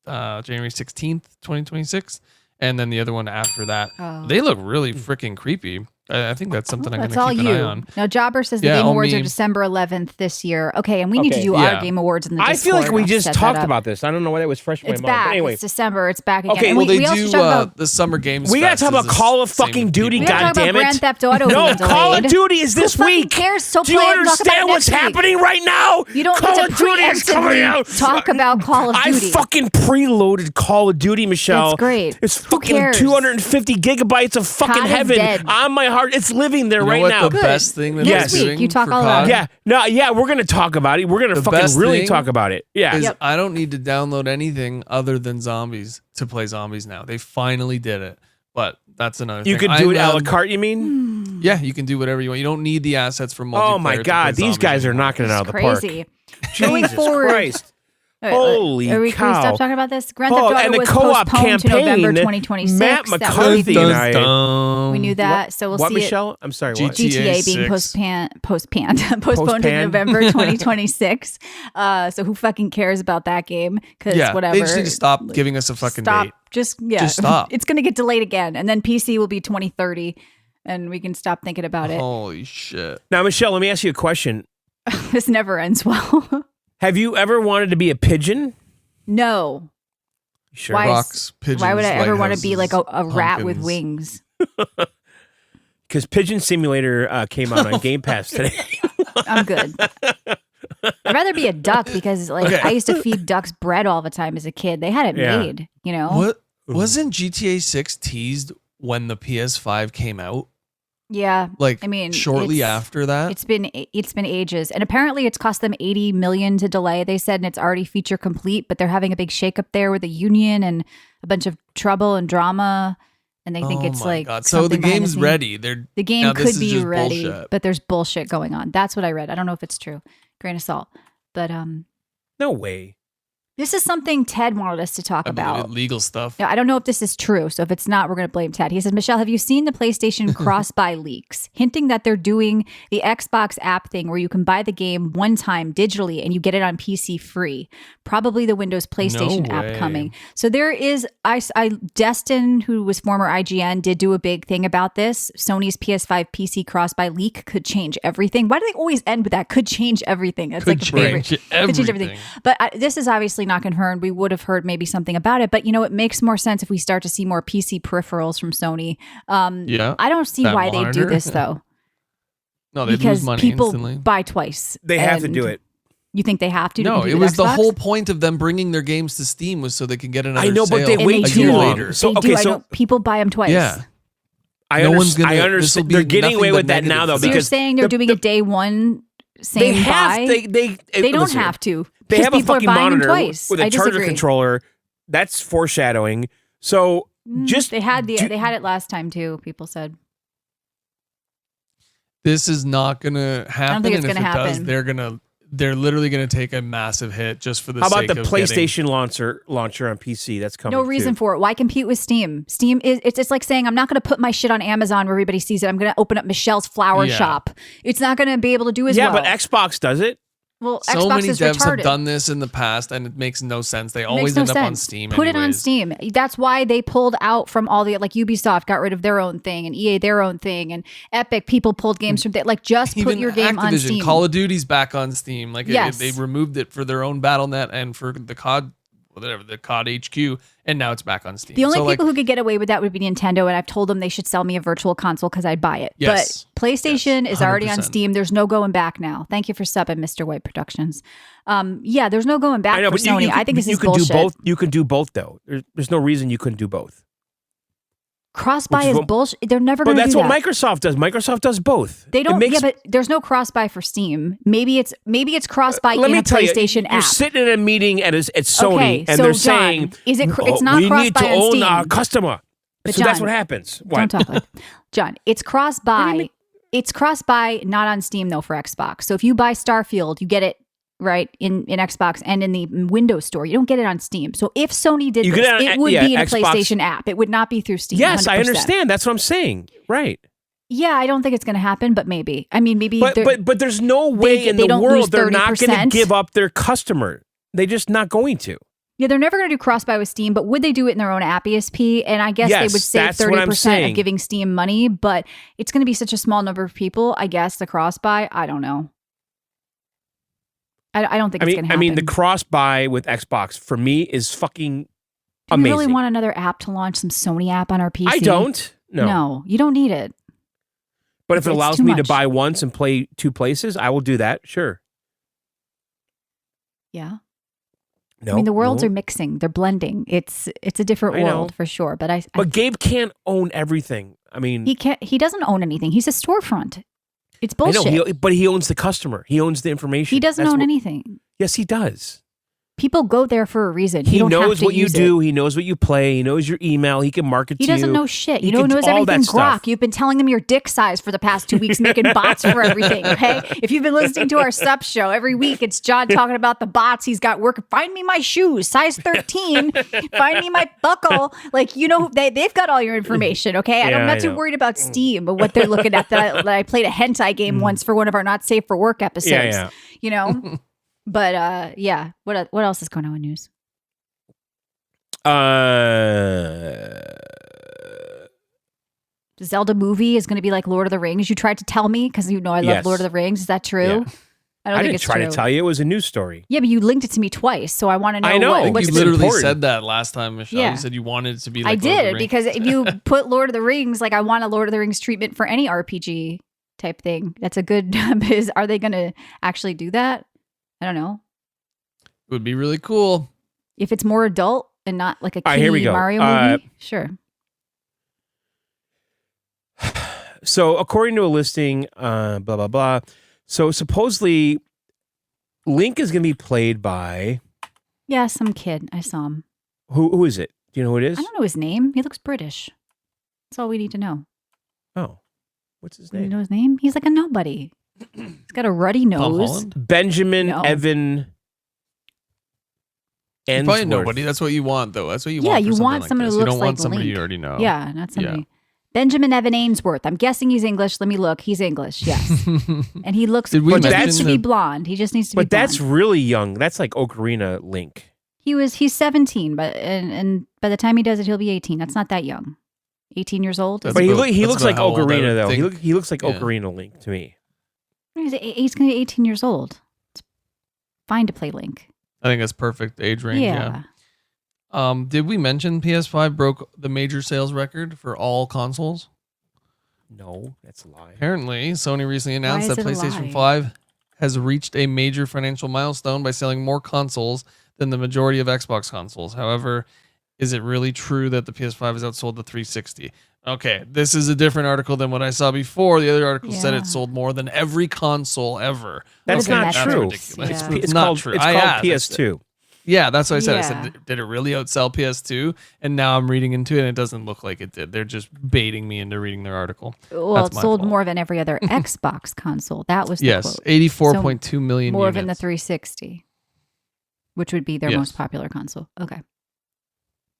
16th, 2026, and then the other one after that. Oh. They look really freaking creepy. I think that's something I'm That's gonna all keep an you. eye on. Now, Jobber says the Yeah, Game all Awards are me. December 11th this year. Okay, and we need to Okay. do Yeah. our Game Awards in the I feel like Discord. we I'll just set that talked up. about this. I don't know why that was fresh in It's my mind. back. But anyway, It's December. It's back again. Okay, and well, we they also do talk about. the Summer Games. we gotta Fest talk is about the Call of same fucking people. Duty. We gotta talk God about damn it! Grand Theft Auto No, being Call of delayed. Duty is this Who fucking week. cares? So Do you play it and talk about understand it what's next week. happening right now? You don't Call get of to Duty is coming out. preemptively talk about Call of I Duty. fucking preloaded Call of Duty, Michelle. That's great. It's Who fucking cares? 250 gigabytes of fucking COD is heaven dead. on my heart. It's living there You know right what now. the best thing that Next they're week, doing you talk for all about COD it. Yeah, no, yeah, we're gonna talk about it. We're gonna The fucking best really thing talk about it. Yeah, is I don't need to download anything other than zombies to play zombies now. They finally did it. But that's another you thing. could do it a la I'm- carte. You mean? Yeah, you can do whatever you want. You don't need the assets from multiplayer. Oh my to god, play these zombies guys are anymore. knocking it out It's of the park. crazy. Going Jesus forward- Christ! Wait, Holy Can we cow. stop talking about this? Grand Theft Oh, Auto and the was co-op postponed to campaign. November 2026. Matt That McCarthy was- and I. we knew that, so we'll What, see Michelle? I'm sorry. What? GTA GTA being 6. postponed to Postpan? November 2026. So who fucking cares about that game? Because Yeah, whatever. they just need to stop giving us a fucking Stop. date. Just stop. It's gonna get delayed again, and then PC will be 2030, and we can stop thinking about it. Holy shit. Now, Michelle, let me ask you a question. This never ends well. Have you ever wanted to be a pigeon? No. Sure. Why? Rocks, pigeons, Why would I ever want to be like lighthouses, a rat with pumpkins. wings? Because Pigeon Simulator came out on Game Pass today. I'm good. I'd rather be a duck because like Okay. I used to feed ducks bread all the time as a kid. They had it Yeah. made, you know? What wasn't GTA 6 teased when the PS5 came out? Yeah. Like I mean, shortly it's- after that? It's been ages. And apparently it's cost them 80 million to delay. They said, and it's already feature complete, but they're having a big shakeup there with a union and a bunch of trouble and drama. And they think Oh it's my like God. So the something behind game's scenes. ready. They're The game now this could is be just ready, bullshit. but there's bullshit going on. That's what I read. I don't know if it's true. Grain of salt. But No way. This is something Ted wanted us to talk about. Legal stuff. Now, I don't know if this is true, so if it's not, we're going to blame Ted. He says, Michelle, have you seen the PlayStation cross-buy leaks? Hinting that they're doing the Xbox app thing where you can buy the game one time digitally and you get it on PC free. Probably the Windows PlayStation app coming. So there is, Destin, who was former IGN, did do a big thing about this. Sony's PS5 PC cross-buy leak could change everything. Why do they always end with that? Could change everything. That's like a favorite. Could change everything. But this is obviously not confirmed. We would have heard maybe something about it, but it makes more sense if we start to see more PC peripherals from Sony. I don't see why they do this though. No, they because lose money people instantly. buy twice. They have to do it. You think they have to? No, it was the whole point of them bringing their games to Steam was so they could get another. I know, but they And wait they too do. long. later. So They okay, do. I so know people buy them twice. Yeah. I No understand. one's gonna- I this'll understand. be They're getting nothing away but with that negative now, though, for So you're because saying they're doing a day one they same have. buy? They don't listen, have to. They because have a people are fucking buying them monitor twice. with a I charger disagree. controller. That's foreshadowing. So just They had it last time too. People said. This is not gonna happen. think it's and if gonna it does, happen. they're literally gonna take a massive hit just for the how about sake the of PlayStation launcher on PC? That's coming. No reason too. for it. Why compete with Steam? Steam is it's like saying I'm not going to put my shit on Amazon where everybody sees it. I'm going to open up Michelle's flower Yeah. shop. It's not going to be able to do as Yeah, well. but Xbox does it. Well, So Xbox many is devs retarded. have done this in the past, and it makes no sense. They It always makes end no up on sense. Steam. Put it on anyways. Steam. That's why they pulled out from all the like Ubisoft got rid of their own thing and EA their own thing and Epic people pulled games from there. Like just put Even your game on Activision, Steam. Call of Duty's back on Steam. Like Yes. they removed it for their own BattleNet and for the COD, whatever the COD HQ, and now it's back on Steam. The only So, people who could get away with that would be Nintendo, and I've told them they should sell me a virtual console because I'd buy it. Yes. But PlayStation Yes, is already on 100%. Steam. There's no going back now. Thank you for subbing, Mr. White Productions. Yeah, there's no going back I know, for but Sony. I think this you is can bullshit. do both. You can do both though. There's no reason you couldn't do both. Cross-buy Which is is what- bullshit. They're never But going to that's do what that. Microsoft does. Microsoft does both. They don't. It makes, Yeah, but there's no cross-buy for Steam. Maybe it's cross-buy let in me a tell PlayStation you, you're app. sitting in a meeting at Sony, Okay, and so they're John, saying, is it? It's "Oh, not we need cross-buy to on own Steam. our customer." But So that's John, what happens. Don't What? talk like John. It's cross-buy. It's cross-buy, not on Steam though for Xbox. So if you buy Starfield, you get it right in Xbox and in the Windows Store. You don't get it on Steam. So if Sony did You this, get it on- it would yeah, be in a Xbox. PlayStation app. It would not be through Steam. Yes, I 100%. understand. That's what I'm saying. Right. Yeah, I don't think it's going to happen, but maybe. I mean, maybe. But there's no way in they the don't lose world they're not going to 30%. give up their customer. They're just not going to. Yeah, they're never going to do cross-buy with Steam, but would they do it in their own app ESP? And I guess Yes, they would save that's what I'm 30% saying. of giving Steam money, but it's going to be such a small number of people, I guess, the cross-buy. I don't know. I don't think it's going to happen. I mean, the cross buy with Xbox for me is fucking Do we amazing. really want another app to launch some Sony app on our PC? I don't. No. No, you don't need it. But if it It's allows too me to much. buy once and play two places, I will do that. Sure. Yeah. No. I mean, the worlds no. are mixing. They're blending. It's a different I know. world for sure. But I But Gabe can't own everything. I mean, he doesn't own anything. He's a storefront. It's I bullshit. know, but he owns the customer. He owns the information. He doesn't That's own what- anything. Yes, he does. People go there for a reason. He don't have knows to what you use do. it. He knows what you play. He knows your email. He can market He to you. doesn't know shit. He You don't can knows do all that everything stuff. grok. You've been telling them your dick size for the past 2 weeks, making bots for everything. Okay, if you've been listening to our sub show every week, it's John talking about the bots he's got working. Find me my shoes, size 13. Find me my buckle. Like they've got all your information. Okay, Yeah, I'm not I too know. worried about Steam, but what they're looking at. That I played a hentai game once for one of our not safe for work episodes. Yeah. You know, but yeah. What else is going on in news? Uh, The Zelda movie is going to be like Lord of the Rings. You tried to tell me because I love Yes. Lord of the Rings. Is that true? Yeah. I don't I think didn't it's try true. to tell you. It was a news story. Yeah, but you linked it to me twice, so I want to know. I know. I think what's You it's literally important. said that last time, Michelle. Yeah. You said you wanted it to be I like Lord of the did Rings. because if you put Lord of the Rings, like I want a Lord of the Rings treatment for any RPG type thing. That's a good. Are they going to actually do that? I don't know. It would be really cool. If it's more adult and not like a All right, here we kiddie go. Mario movie, sure. So, according to a listing, blah, blah, blah. So, supposedly, Link is going to be played by... Yeah, some kid. I saw him. Who is it? Do you know who it is? I don't know his name. He looks British. That's all we need to know. Oh. What's his Do you name? know his name? He's like a nobody. He's got a ruddy Tom nose. Holland? Benjamin No. Evan... Ensworth. Probably nobody. That's what you want, though. That's what you Yeah, want. you for want something someone like who this. You looks don't want like somebody Link. you already know. Yeah, not somebody. Yeah. Benjamin Evan Ainsworth. I'm guessing he's English. Let me look. He's English. Yes, and he looks. Did we He just mention needs to be blonde. He just needs to be. But that's blonde. really young. That's like Ocarina Link. He's 17, but and by the time he does it, he'll be 18. That's not that young. 18 years old. That's But he about- looks that's like about how old I Ocarina would though. think. He looks like Yeah. Ocarina Link to me. He's going to be 18 years old. It's fine to play Link. I think that's perfect age range. Yeah. Did we mention PS5 broke the major sales record for all consoles? No, that's a lie. Apparently, Sony recently announced is that it a PlayStation lie? 5 has reached a major financial milestone by selling more consoles than the majority of Xbox consoles. However, is it really true that the PS5 has outsold the 360? Okay, this is a different article than what I saw before. The other article said Yeah. it sold more than every console ever. That's Okay, not that's true. ridiculous. Yeah. It's not called true. It's I called asked. PS2. Yeah, that's what I said. I Yeah. said, did it really outsell PS2? And now I'm reading into it, and it doesn't look like it did. They're just baiting me into reading their article. Well, That's it my sold fault. more than every other Xbox console. That was the Yes, quote. 84.2 million More units. than the 360, which would be their Yes. most popular console. Okay.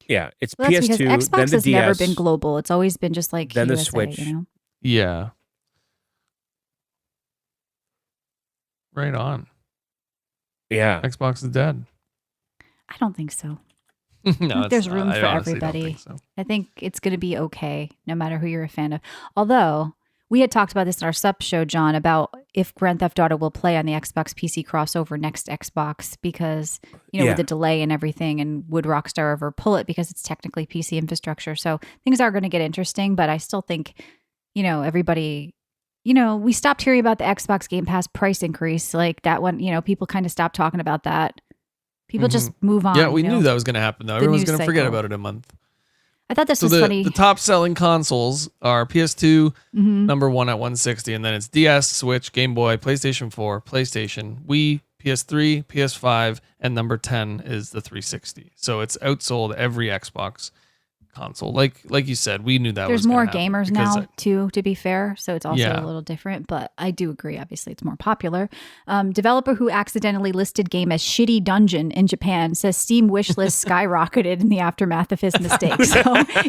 Yeah, it's Well, that's PS2, because then Xbox the has DS, never been global. It's always been just like then the USA, Switch. You know? Yeah. Right on. Yeah, Xbox is dead. I don't think so. No, there's it's room not. I for honestly don't everybody. think so. I think it's going to be okay, no matter who you're a fan of. Although we had talked about this in our sub show, John, about if Grand Theft Auto will play on the Xbox PC crossover next Xbox because, Yeah. with the delay and everything, and would Rockstar ever pull it because it's technically PC infrastructure. So things are going to get interesting, but I still think, everybody, we stopped hearing about the Xbox Game Pass price increase. Like that one, people kind of stopped talking about that. People just move on. Yeah, we you know? knew that was going to happen, though. Everyone's news going to forget cycle. about it in a month. I thought this So was funny. the top selling consoles are PS2, Mhm. number one at 160, and then it's DS, Switch, Game Boy, PlayStation 4, PlayStation, Wii, PS3, PS5, and number 10 is the 360. So it's outsold every Xbox console. Like you said, we knew that There's was gonna more happen gamers because now too, to be fair. So it's also Yeah. a little different, but I do agree. Obviously, it's more popular. Developer who accidentally listed game as Shitty Dungeon in Japan says Steam wishlist skyrocketed in the aftermath of his mistake. So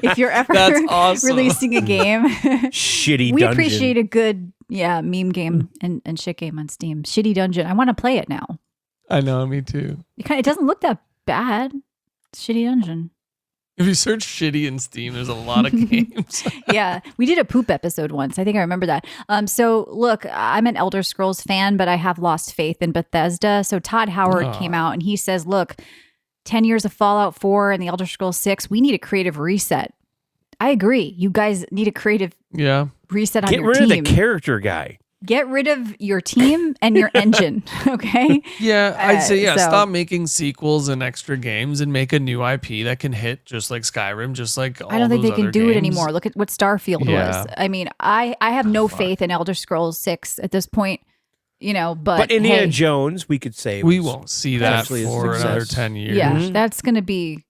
if you're ever That's awesome. releasing a game, shitty we dungeon. appreciate a good meme game and shit game on Steam. Shitty Dungeon. I want to play it now. I know, me too. It doesn't look that bad. It's Shitty Dungeon. If you search shitty in Steam, there's a lot of games. Yeah, we did a poop episode once. I think I remember that. So look, I'm an Elder Scrolls fan, but I have lost faith in Bethesda. So Todd Howard came out and he says, look, 10 years of Fallout 4 and the Elder Scrolls 6, we need a creative reset. I agree. You guys need a creative Yeah. reset on Get your rid team. of the character guy. Get rid of your team and your engine, okay? Yeah, I'd say so- stop making sequels and extra games and make a new IP that can hit just like Skyrim, just like all I don't think those they can other do it games. anymore. Look at what Starfield Yeah. was. I mean, I have no faith in Elder Scrolls 6 at this point, but Indiana hey, Jones, we could say We was won't see that actually a for another success. 10 years. yeah, that's going to be,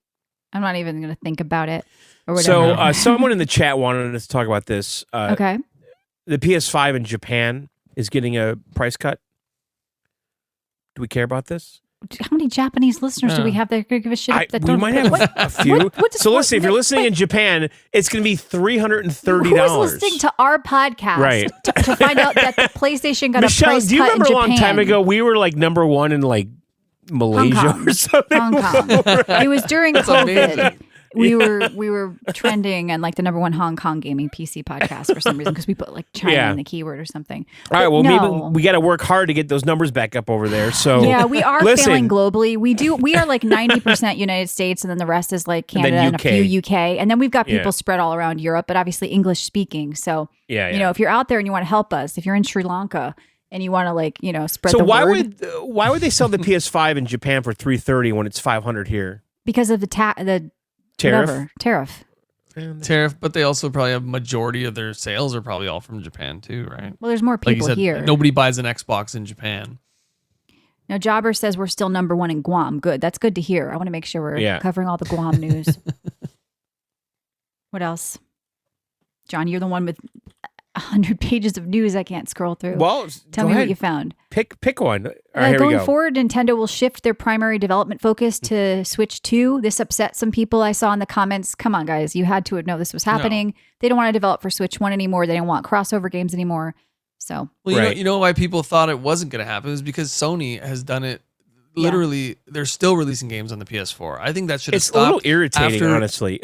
I'm not even going to think about it or So whatever. someone in the chat wanted us to talk about this. Okay. The PS5 in Japan is getting a price cut. Do we care about this? How many Japanese listeners do we have that give a shit? That we don't, might have what- a few. what- So listen, if you're listening wait. in Japan, it's going to be $330. Who's listening to our podcast Right. to find out that the PlayStation got Michelle, a price do you cut remember in a long Japan? time ago we were like number one in like Malaysia Kong. or something? Hong Kong. It was during That's COVID. amazing. We were trending and like the number one Hong Kong gaming PC podcast for some reason because we put like China Yeah. in the keyword or something. All right, But well, no. maybe we got to work hard to get those numbers back up over there. So Yeah, we are listen, failing globally. We are like 90% United States, and then the rest is like And then Canada and, a UK. few UK, and then we've got people Yeah. spread all around Europe, but obviously English speaking. So Yeah, if you're out there and you want to help us, if you're in Sri Lanka and you want to spread So the why word, would they sell the PS5 in Japan for $330 when it's $500 here? because of the Tariff? whatever, tariff. Tariff, but they also probably have majority of their sales are probably all from Japan too, right? Well, there's more Like you people said, here. nobody buys an Xbox in Japan. Now, Jobber says we're still number one in Guam. Good. That's good to hear. I want to make sure we're covering all the Guam news. What else? John, you're the one with 100 pages of news I can't scroll through. Well, Tell go me ahead. what you found. Pick one. All right, here we Going go. forward, Nintendo will shift their primary development focus to Switch 2. This upset some people I saw in the comments. Come on, guys. You had to know this was happening. They don't want to develop for Switch 1 anymore. They don't want crossover games anymore. So, Well, you know why people thought it wasn't going to happen is because Sony has done it. Literally, they're still releasing games on the PS4. I think that should have It's stopped. a little irritating, honestly.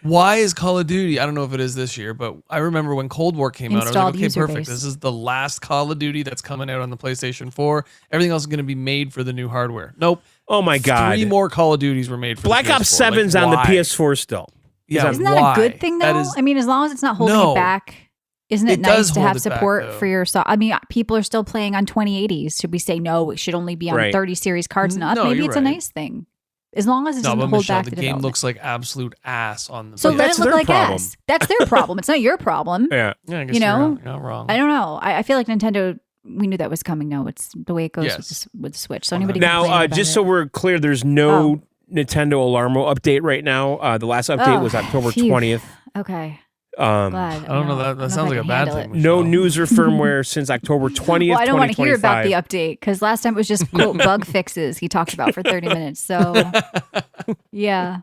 Why is Call of Duty? I don't know if it is this year, but I remember when Cold War came out, I was Installed like, okay, user perfect. base. This is the last Call of Duty that's coming out on the PlayStation 4. Everything else is going to be made for the new hardware. Nope. Oh my God. 3 more Call of Duties were made for Black the PS4. Ops 7's Like, on the why? PS4 still. Yeah, isn't that why? a good thing, though? That is, I mean, as long as it's not holding No. it back, isn't it It does nice to hold have it back, support though. for your I mean, people are still playing on 2080s. Should we say no? It should only be on Right. 30 series cards and up. No, Maybe you're it's a right. nice thing. As long as it no, doesn't but hold Michelle, back the the game development. looks like absolute ass on the So PS4. let That's it look their like problem. ass. That's their problem. It's not your problem. Yeah. Yeah, I guess you know? you're not wrong. I don't know. I feel like Nintendo, we knew that was coming. No, it's the way it goes Yes. with the Switch. So anybody complaining Now, about just it. so we're clear, there's no Nintendo Alarmo update right now. The last update was October phew. 20th. Okay. Um, Glad. I don't know. That sounds like a bad thing. no Michelle. news or firmware since October 20th, Well, I don't want to hear about 2025. the update because last time it was just quote bug fixes he talked about for 30 minutes. So, yeah.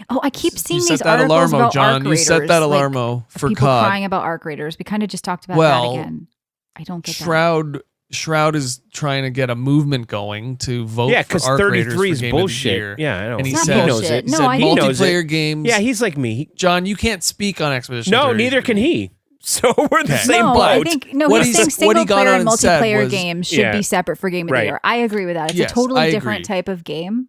Oh, I keep seeing You these set that articles alarmo, about John. arc You set that raiders, like, alarmo for people COD. crying about arc raiders. We kind of just talked about Well, that again. I don't get that. Shroud is trying to get a movement going to vote Yeah, for because Arc Raiders 33 for is Game of the bullshit. Year. Yeah, I know. And he It's not said, knows bullshit. it. he No, said I He knows multiplayer it. games. Yeah, he's like me. John, you can't speak on Expedition No, 33. neither can he. So we're the Okay. same no, boat. I think What he's he's- saying what he single got player on and and said multiplayer was- games should Yeah. be separate for Game of the Right. Year. I agree with that. It's Yes, a totally I different agree. type of game.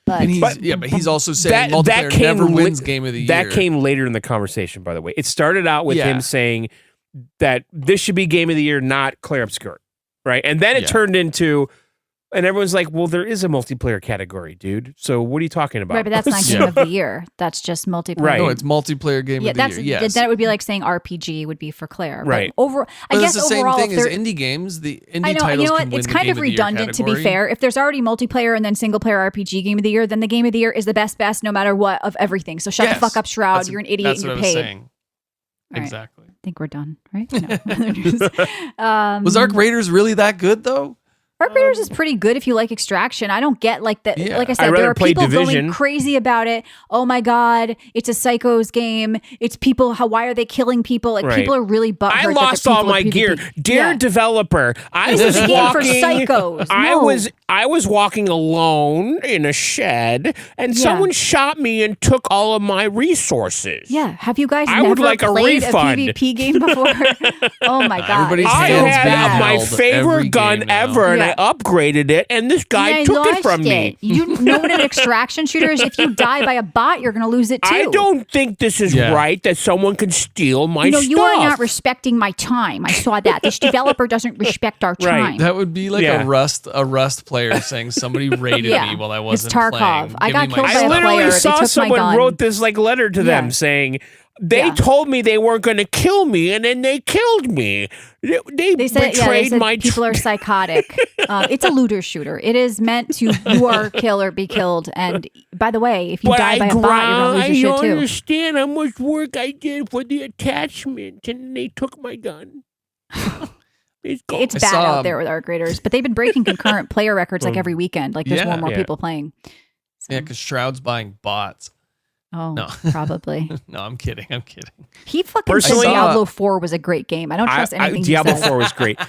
But And But- he's also saying multiplayer never wins Game of the Year. That came later in the conversation, by the way. It started out with Yeah. him saying that this should be Game of the Year, not Claire Obscure, right? And then it Yeah. turned into, and everyone's like, well, there is a multiplayer category, dude. So what are you talking about? right, but that's not So- Game of the Year. That's just multiplayer. Right. No, it's multiplayer Game Yeah, of the that's Year. Yes. then it would be like saying RPG would be for Claire. But Right. I But guess it's the overall, same thing if as there- indie games. The indie I know, titles you know can what? win It's the kind Game of the Year redundant to be category. fair. If there's already multiplayer and then single player RPG Game of the Year, then the Game of the Year is the best no matter what of everything. So shut Yes. the fuck up, Shroud. That's- You're an idiot That's and what you're I was paid. saying. All right. Exactly. I think we're done, right? No. Other news. Was Arc Raiders really that good though? Arc Raiders is pretty good if you like Extraction. I don't get like that. Yeah. Like I I'd said, rather there are play people Division. going crazy about it. Oh my god, it's a psychos game. It's people. Why are they killing people? Like Right. people are really butthurt. I that lost the people all my of gear. PvP. Dear Yeah. developer, I This was is a game for walking. psychos. I was walking alone in a shed, and Yeah. someone shot me and took all of my resources. Yeah. Have you guys I never would like a played refund. PvP game before? Oh my god. Everybody's it's I so feels had bad. my Every favorite gun game now. ever, and Yeah. I upgraded it, and this guy And I took it lost from me. You know what an extraction shooter is? If you die by a bot, you're going to lose it too. I don't think this is Yeah. right that someone can steal my No, stuff. you are not respecting my time. I saw that. This developer doesn't respect our Right. time. That would be like Yeah. a Rust player saying somebody raided Yeah. me while I It's wasn't Tarkov. playing. I Give got me killed my by a I stuff. literally player. They saw took my someone gun. wrote this like letter to them Yeah. saying they Yeah. told me they weren't going to kill me, and then they killed me. They They betrayed said my people are psychotic. It's a looter shooter. It is meant to you are kill or be killed. And by the way, if you But die by a bot, you're gonna I lose your don't shit too. understand how much work I did for the attachment, and they took my gun. It's gone. It's I bad saw- out there with arc raiders, but they've been breaking concurrent player records like every weekend. Like there's Yeah. more and more Yeah. people playing. So, Yeah, because Shroud's buying bots. oh, No. probably. No, I'm kidding. I'm kidding. He fucking Personally- said Diablo 4 was a great game. I don't trust anything Diablo he says. 4 was great.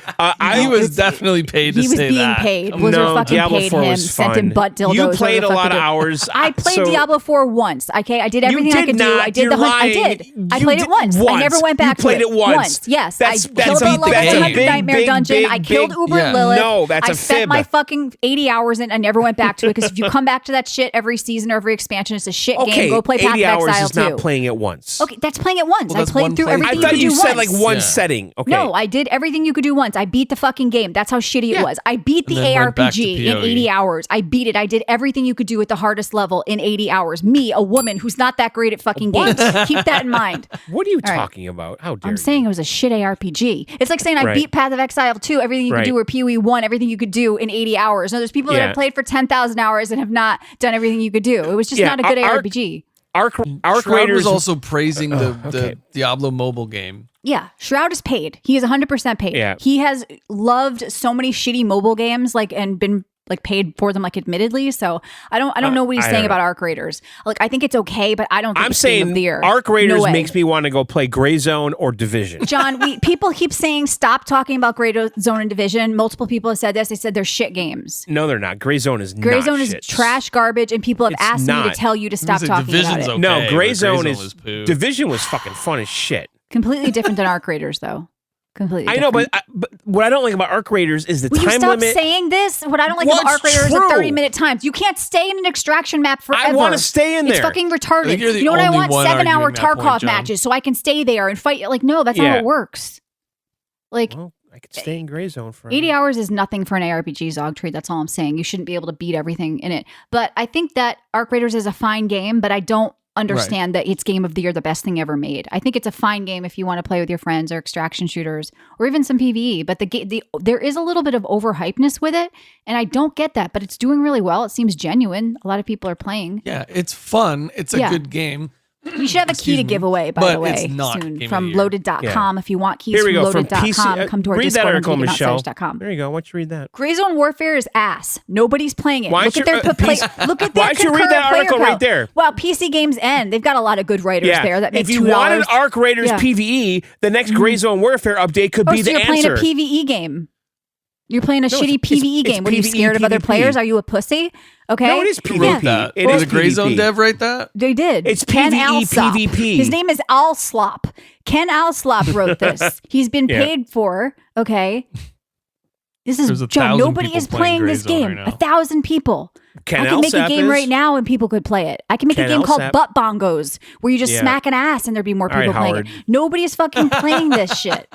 He was definitely paid to He was say being that. paid. Come Blizzard No, fucking Diablo paid 4 him, was sent him fun. butt dildos. You whatever played the a fuck lot he of did. hours. I played so- Diablo 4 once. Okay, I did everything I did could do. not. I did You're the hunt. I lying. did. You I played did it once. I once. never went back You played to it once. Yes, That's- I that's killed a the big- level that's a 100 big, Nightmare big, Dungeon. big, I killed big- Uber Yeah. Lilith. No, that's I a spent fib. my fucking 80 hours and I never went back to it because if you come back to that shit every season or every expansion, it's a shit Okay, game. Go play Path 80 of hours Exile is not 2. playing it once. Okay, that's playing it once. Well, I that's played one through playthrough. everything I you thought could you do said once. like one Yeah. setting. Okay. No, I did everything you could do once. I beat the fucking game. That's how shitty Yeah. it was. I beat the And then went back to ARPG in PoE. 80 hours. I beat it. I did everything you could do at the hardest level in 80 hours. Me, a woman who's not that great at fucking games. Keep that in mind. What are you All right. talking about? How dare I'm you? saying it was a shit ARPG. It's like saying I Right. beat Path of Exile 2, everything you could Right. do, or PoE 1, everything you could do in 80 hours. No, there's people that Yeah. have played for 10,000 hours and have not done everything you could do. It was just Yeah, not a good Arc- ARPG. Arc Shroud Raiders was also praising the okay. Diablo mobile game. Yeah, Shroud is paid. He is 100% paid. Yeah. He has loved so many shitty mobile games, like, and been like paid for them, like, admittedly. So I don't know what he's I saying don't about Arc Raiders. Like, I think it's okay, but I don't think I'm it's game of saying the year. Arc Raiders No way. makes me want to go play Gray Zone or Division. John, people keep saying stop talking about Gray Zone and Division. Multiple people have said this. They said they're shit games. No, they're not. Gray Zone is Gray not Zone shit. is trash garbage, and people have It's asked me not. to tell you to stop Say talking about Division's it. okay, No, Gray but Zone was is poo. Division was fucking fun as shit. Completely different than Arc Raiders, though. Completely. I know, different. but what I don't like about Arc Raiders is the Will you time stop limit. saying this? What I don't like What's about Arc Raiders is the true? 30-minute times. You can't stay in an extraction map forever. I want to stay in there. It's fucking retarded. think you're the You know what? I only want one 7-hour arguing that point, Tarkov John. matches so I can stay there and fight. Like, no, that's not how Yeah. it works. Like, Well, I could stay in Gray Zone for 80 hours is nothing for an ARPG, Zogtree. That's all I'm saying. You shouldn't be able to beat everything in it. But I think that Arc Raiders is a fine game, but I don't understand that it's Game of the Year, the best thing ever made. I think it's a fine game if you want to play with your friends or extraction shooters or even some PvE. But there is a little bit of overhypeness with it, and I don't get that. But it's doing really well. It seems genuine. A lot of people are playing. Yeah, it's fun. It's a Yeah. good game. We should have a key Excuse to me. give away, by But the way, it's not soon Game of from the Year. loaded.com. If you want keys Here we from go from loaded.com, PC. come to our Read Discord that on article, Michelle. veganoutsider's.com. There you go. Why don't you read that? Gray Zone Warfare is ass. Nobody's playing it. Why Look don't at their you- look at their Why don't you read concurrent that player article count. right there? Well, PC Games End. They've got a lot of good writers there that make if you $2. want an Arc Raiders Yeah. PVE, the next Gray Zone Warfare update could Oh, be so the you're answer. playing a PvE game. You're playing a No, shitty it's PvE game. What are you PvE, scared of other PvP. players? Are you a pussy? Okay. No, it is Who PvP. wrote that? It Did is the Gray Zone PvP. dev write that? They did. It's Ken PvE, Alsop. PvP. His name is Alslop. Ken Alslop wrote this. He's been Yeah. paid for. Okay. This is There's 1,000 John. Nobody people is playing playing Gray this Zone game. right now. 1,000 people. Ken I can make a Alsop game is? right now and people could play it. I can make Ken a game called Alsop. Butt Bongos where you just Yeah. smack an ass and there'd be more All right, people playing Howard. it. Nobody is fucking playing this shit.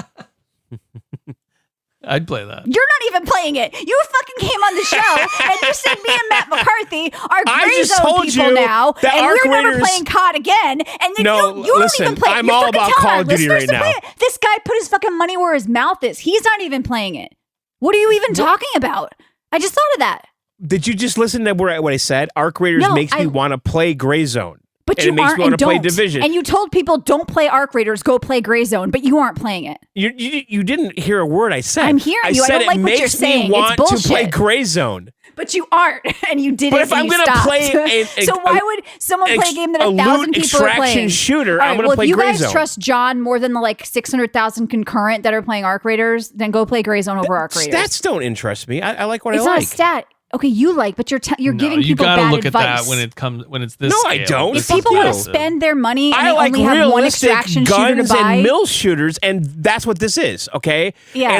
I'd play that. You're not even playing it. You fucking came on the show and you said me and Matt McCarthy are I Gray just Zone told people you now, that and Arc we're never Raiders- playing COD again. And then No, you don't listen, even play it. I'm You're all fucking about telling Call our of Duty listeners right to play now. it. This guy put his fucking money where his mouth is. He's not even playing it. What are you even talking about? I just thought of that. Did you just listen to what I said? Arc Raiders No, makes me want to play Gray Zone. But and you it makes aren't me want and to play don't. Division. And you told people don't play Arc Raiders, go play Gray Zone, but you aren't playing it. You didn't hear a word I said. I'm hearing you. I said don't like it what you're makes saying. me It's want to play bullshit. Gray Zone. But you aren't, and you didn't. But if and I'm you gonna stopped. play so why would someone play a game that 1,000 people are extraction playing? shooter, All I'm gonna well, play if you Gray guys Zone. trust John more than the like 600,000 concurrent that are playing Arc Raiders, then go play Gray Zone over Arc Raiders. Stats don't interest me. I like what it's I not like. a stat. Okay, you like, but you're No, giving you people gotta bad look advice. at that when it's this. No, I scale. don't. If Fuck people want you. to spend their money and I they like only have one realistic extraction shooter to guns buy, and mill shooters, and that's what this is. Okay. Yeah.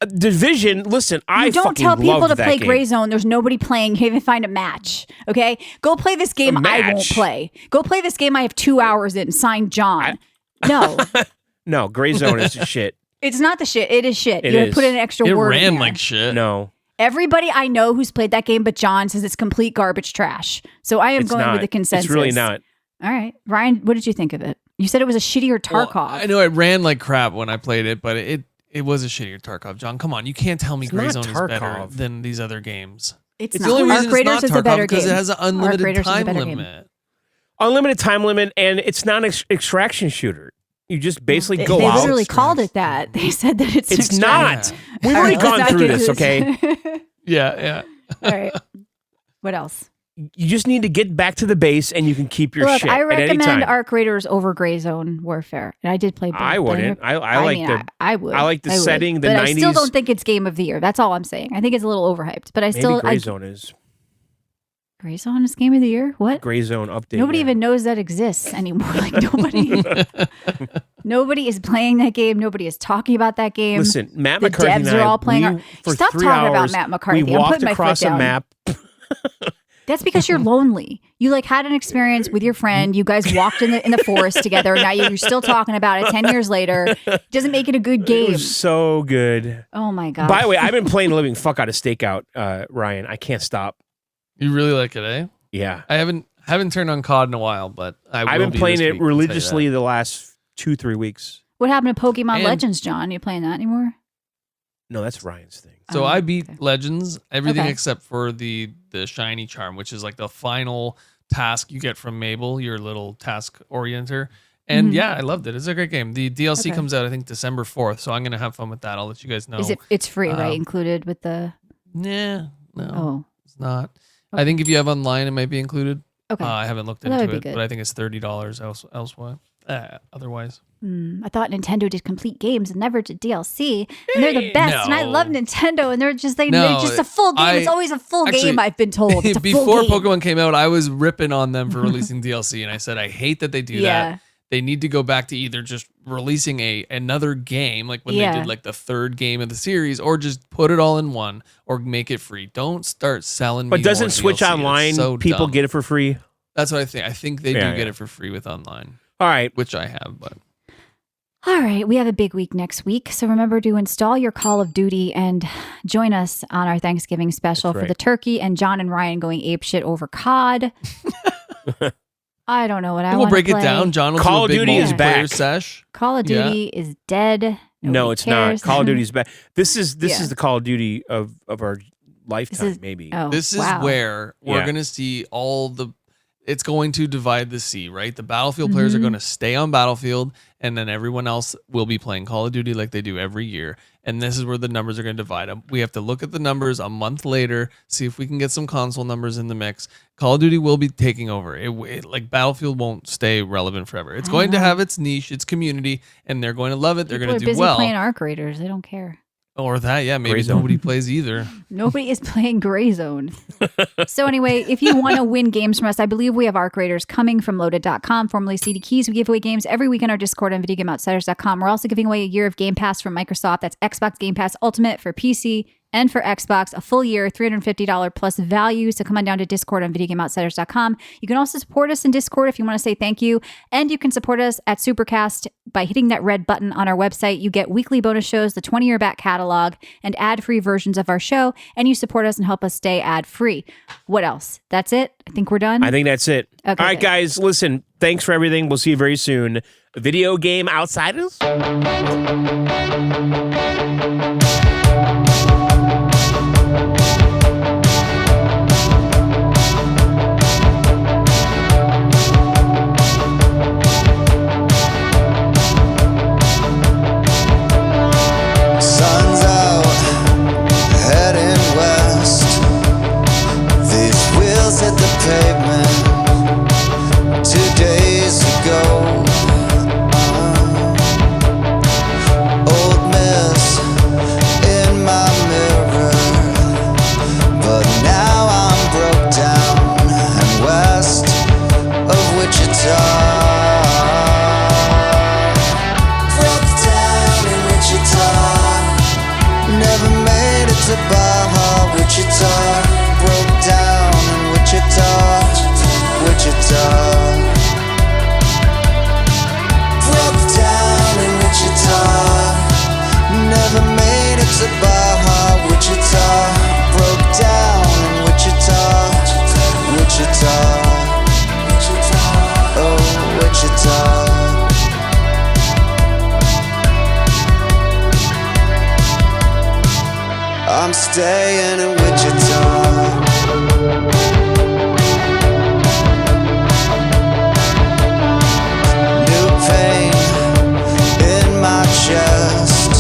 And Division. Listen, I you don't fucking tell people loved to that play game. Gray Zone. There's nobody playing. You can't even find a match. Okay, go play this game. I won't match? play. Go play this game. I have 2 hours in. Signed, John. No, No, Gray Zone is shit. it's not the shit. It is shit. It You is. put in an extra It word. in ran there. like shit. No. Everybody I know who's played that game, but John says it's complete garbage trash. So I am It's going not. with the consensus. It's really not. All right, Ryan, what did you think of it? You said it was a shittier Well, Tarkov. I know it ran like crap when I played it, but it was a shittier Tarkov. John, come on, you can't tell me It's Gray not Zone is better Tarkov. than these other games. it's It's not. the only Arc reason Raiders it's is not a better Tarkov because game. it has an Arc unlimited Raiders is a time better game. limit. Unlimited time limit, and it's not an extraction shooter. You just basically They, go they out. literally called it that. They said that it's It's an not. extraction. We've All already right, let's gone not through get this, into okay? Yeah. All right. What else? You just need to get back to the base, and you can keep your Look, shit I at any recommend time. Arc Raiders over Gray Zone Warfare, and I did play both. I but wouldn't. I like mean, the. I would. I like the would. setting, the but I still 90s. don't think it's Game of the Year. That's all I'm saying. I think it's a little overhyped, but I Maybe still. Gray Zone is Gray Zone is Game of the Year. What? Gray Zone update. Nobody yeah. even knows that exists anymore. Like nobody is playing that game. Nobody is talking about that game. Listen, Matt the McCarthy and devs I, are all playing. for Stop 3 talking about hours, Matt McCarthy. We I'm walked putting my foot across a down. map. That's because you're lonely. You like had an experience with your friend. You guys walked in the forest together. Now you're still talking about it 10 years later. Doesn't make it a good It game. was so good. Oh my god. By the way, I've been playing the living fuck out of Stakeout, Ryan. I can't stop. You really like it, eh? Yeah. I haven't turned on COD in a while, but I've will been be playing this it week, I'll tell you religiously that. the last 2-3 weeks. What happened to Pokemon And- Legends, John? You playing that anymore? No, that's Ryan's thing. So Oh, I beat okay. Legends, everything Okay. except for the shiny charm, which is like the final task you get from Mabel, your little task orienter. And yeah, I loved it. It's a great game. The DLC comes out, I think, December 4th. So I'm going to have fun with that. I'll let you guys know. It's free, right? Included with the... Nah, no, Oh. it's not. I think if you have online, it might be included. Okay. I haven't looked Well, that into would be it, good. but I think it's $30 elsewhere. Otherwise. I thought Nintendo did complete games and never did DLC, and they're the best. And I love Nintendo, and they're just they're just a full game. It's always a full game. I've been told. It's a before full game. Pokemon came out, I was ripping on them for releasing DLC, and I said I hate that they do that. They need to go back to either just releasing another game, like when they did like the third game of the series, or just put it all in one, or make it free. Don't start selling. But me doesn't more Switch DLC. Online So people dumb. get it for free? That's what I think. I think they do get it for free with online. All right, which I have, but. All right, we have a big week next week, so remember to install your Call of Duty and join us on our Thanksgiving special for the turkey and John and Ryan going apeshit over COD. I don't know what I want to We'll break play. it down. John will Call do a of big Duty is multiplayer back. Sesh. Call of Duty is dead. no, Nobody it's cares. not. Call of Duty's back. This is the Call of Duty of our lifetime, maybe. Oh, This is wow. where we're going to see all the. It's going to divide the sea, right? The Battlefield players are going to stay on Battlefield, and then everyone else will be playing Call of Duty like they do every year. And this is where the numbers are going to divide them. We have to look at the numbers a month later, see if we can get some console numbers in the mix. Call of Duty will be taking over. Like Battlefield won't stay relevant forever. It's going to have its niche, its community, and they're going to love it. They're going to do busy well. playing Arc Raiders. They don't care. Or that, yeah, maybe Gray Zone. nobody plays either. Nobody is playing Gray Zone. So anyway, if you want to win games from us, I believe we have Arc Raiders coming from loaded.com, formerly CD Keys. We give away games every week on our Discord on videogameoutsiders.com. We're also giving away a year of Game Pass from Microsoft. That's Xbox Game Pass Ultimate for PC and for Xbox, a full year, $350 plus value. So come on down to Discord on videogameoutsiders.com. You can also support us in Discord if you want to say thank you. And you can support us at Supercast by hitting that red button on our website. You get weekly bonus shows, the 20-year back catalog, and ad-free versions of our show. And you support us and help us stay ad-free. What else? That's it? I think we're done. I think that's it. Okay, All right, good. guys, listen, thanks for everything. We'll see you very soon. Video Game Outsiders? Sun's out, heading west. These wheels hit the pavement 2 days ago. Old miss in my mirror, but now I'm broke down and west of Wichita. Broke down in Wichita. Never made it to Baja, Wichita. Broke down in Wichita, Wichita. Broke down in Wichita. Never made it to Baja, Wichita. Broke down in Wichita, Wichita. Oh, Wichita. I'm staying in Wichita. New pain in my chest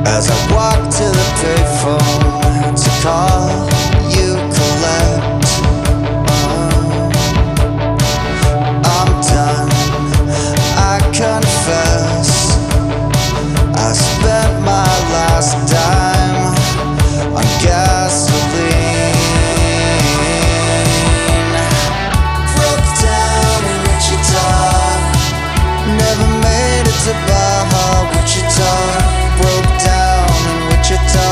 as I walk to the payphone to call you collect. I'm done, I confess. I spent my last dime on gasoline. Broke down in Wichita. Never made it to Baja, Wichita. Broke down in Wichita,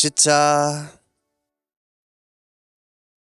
Wichita.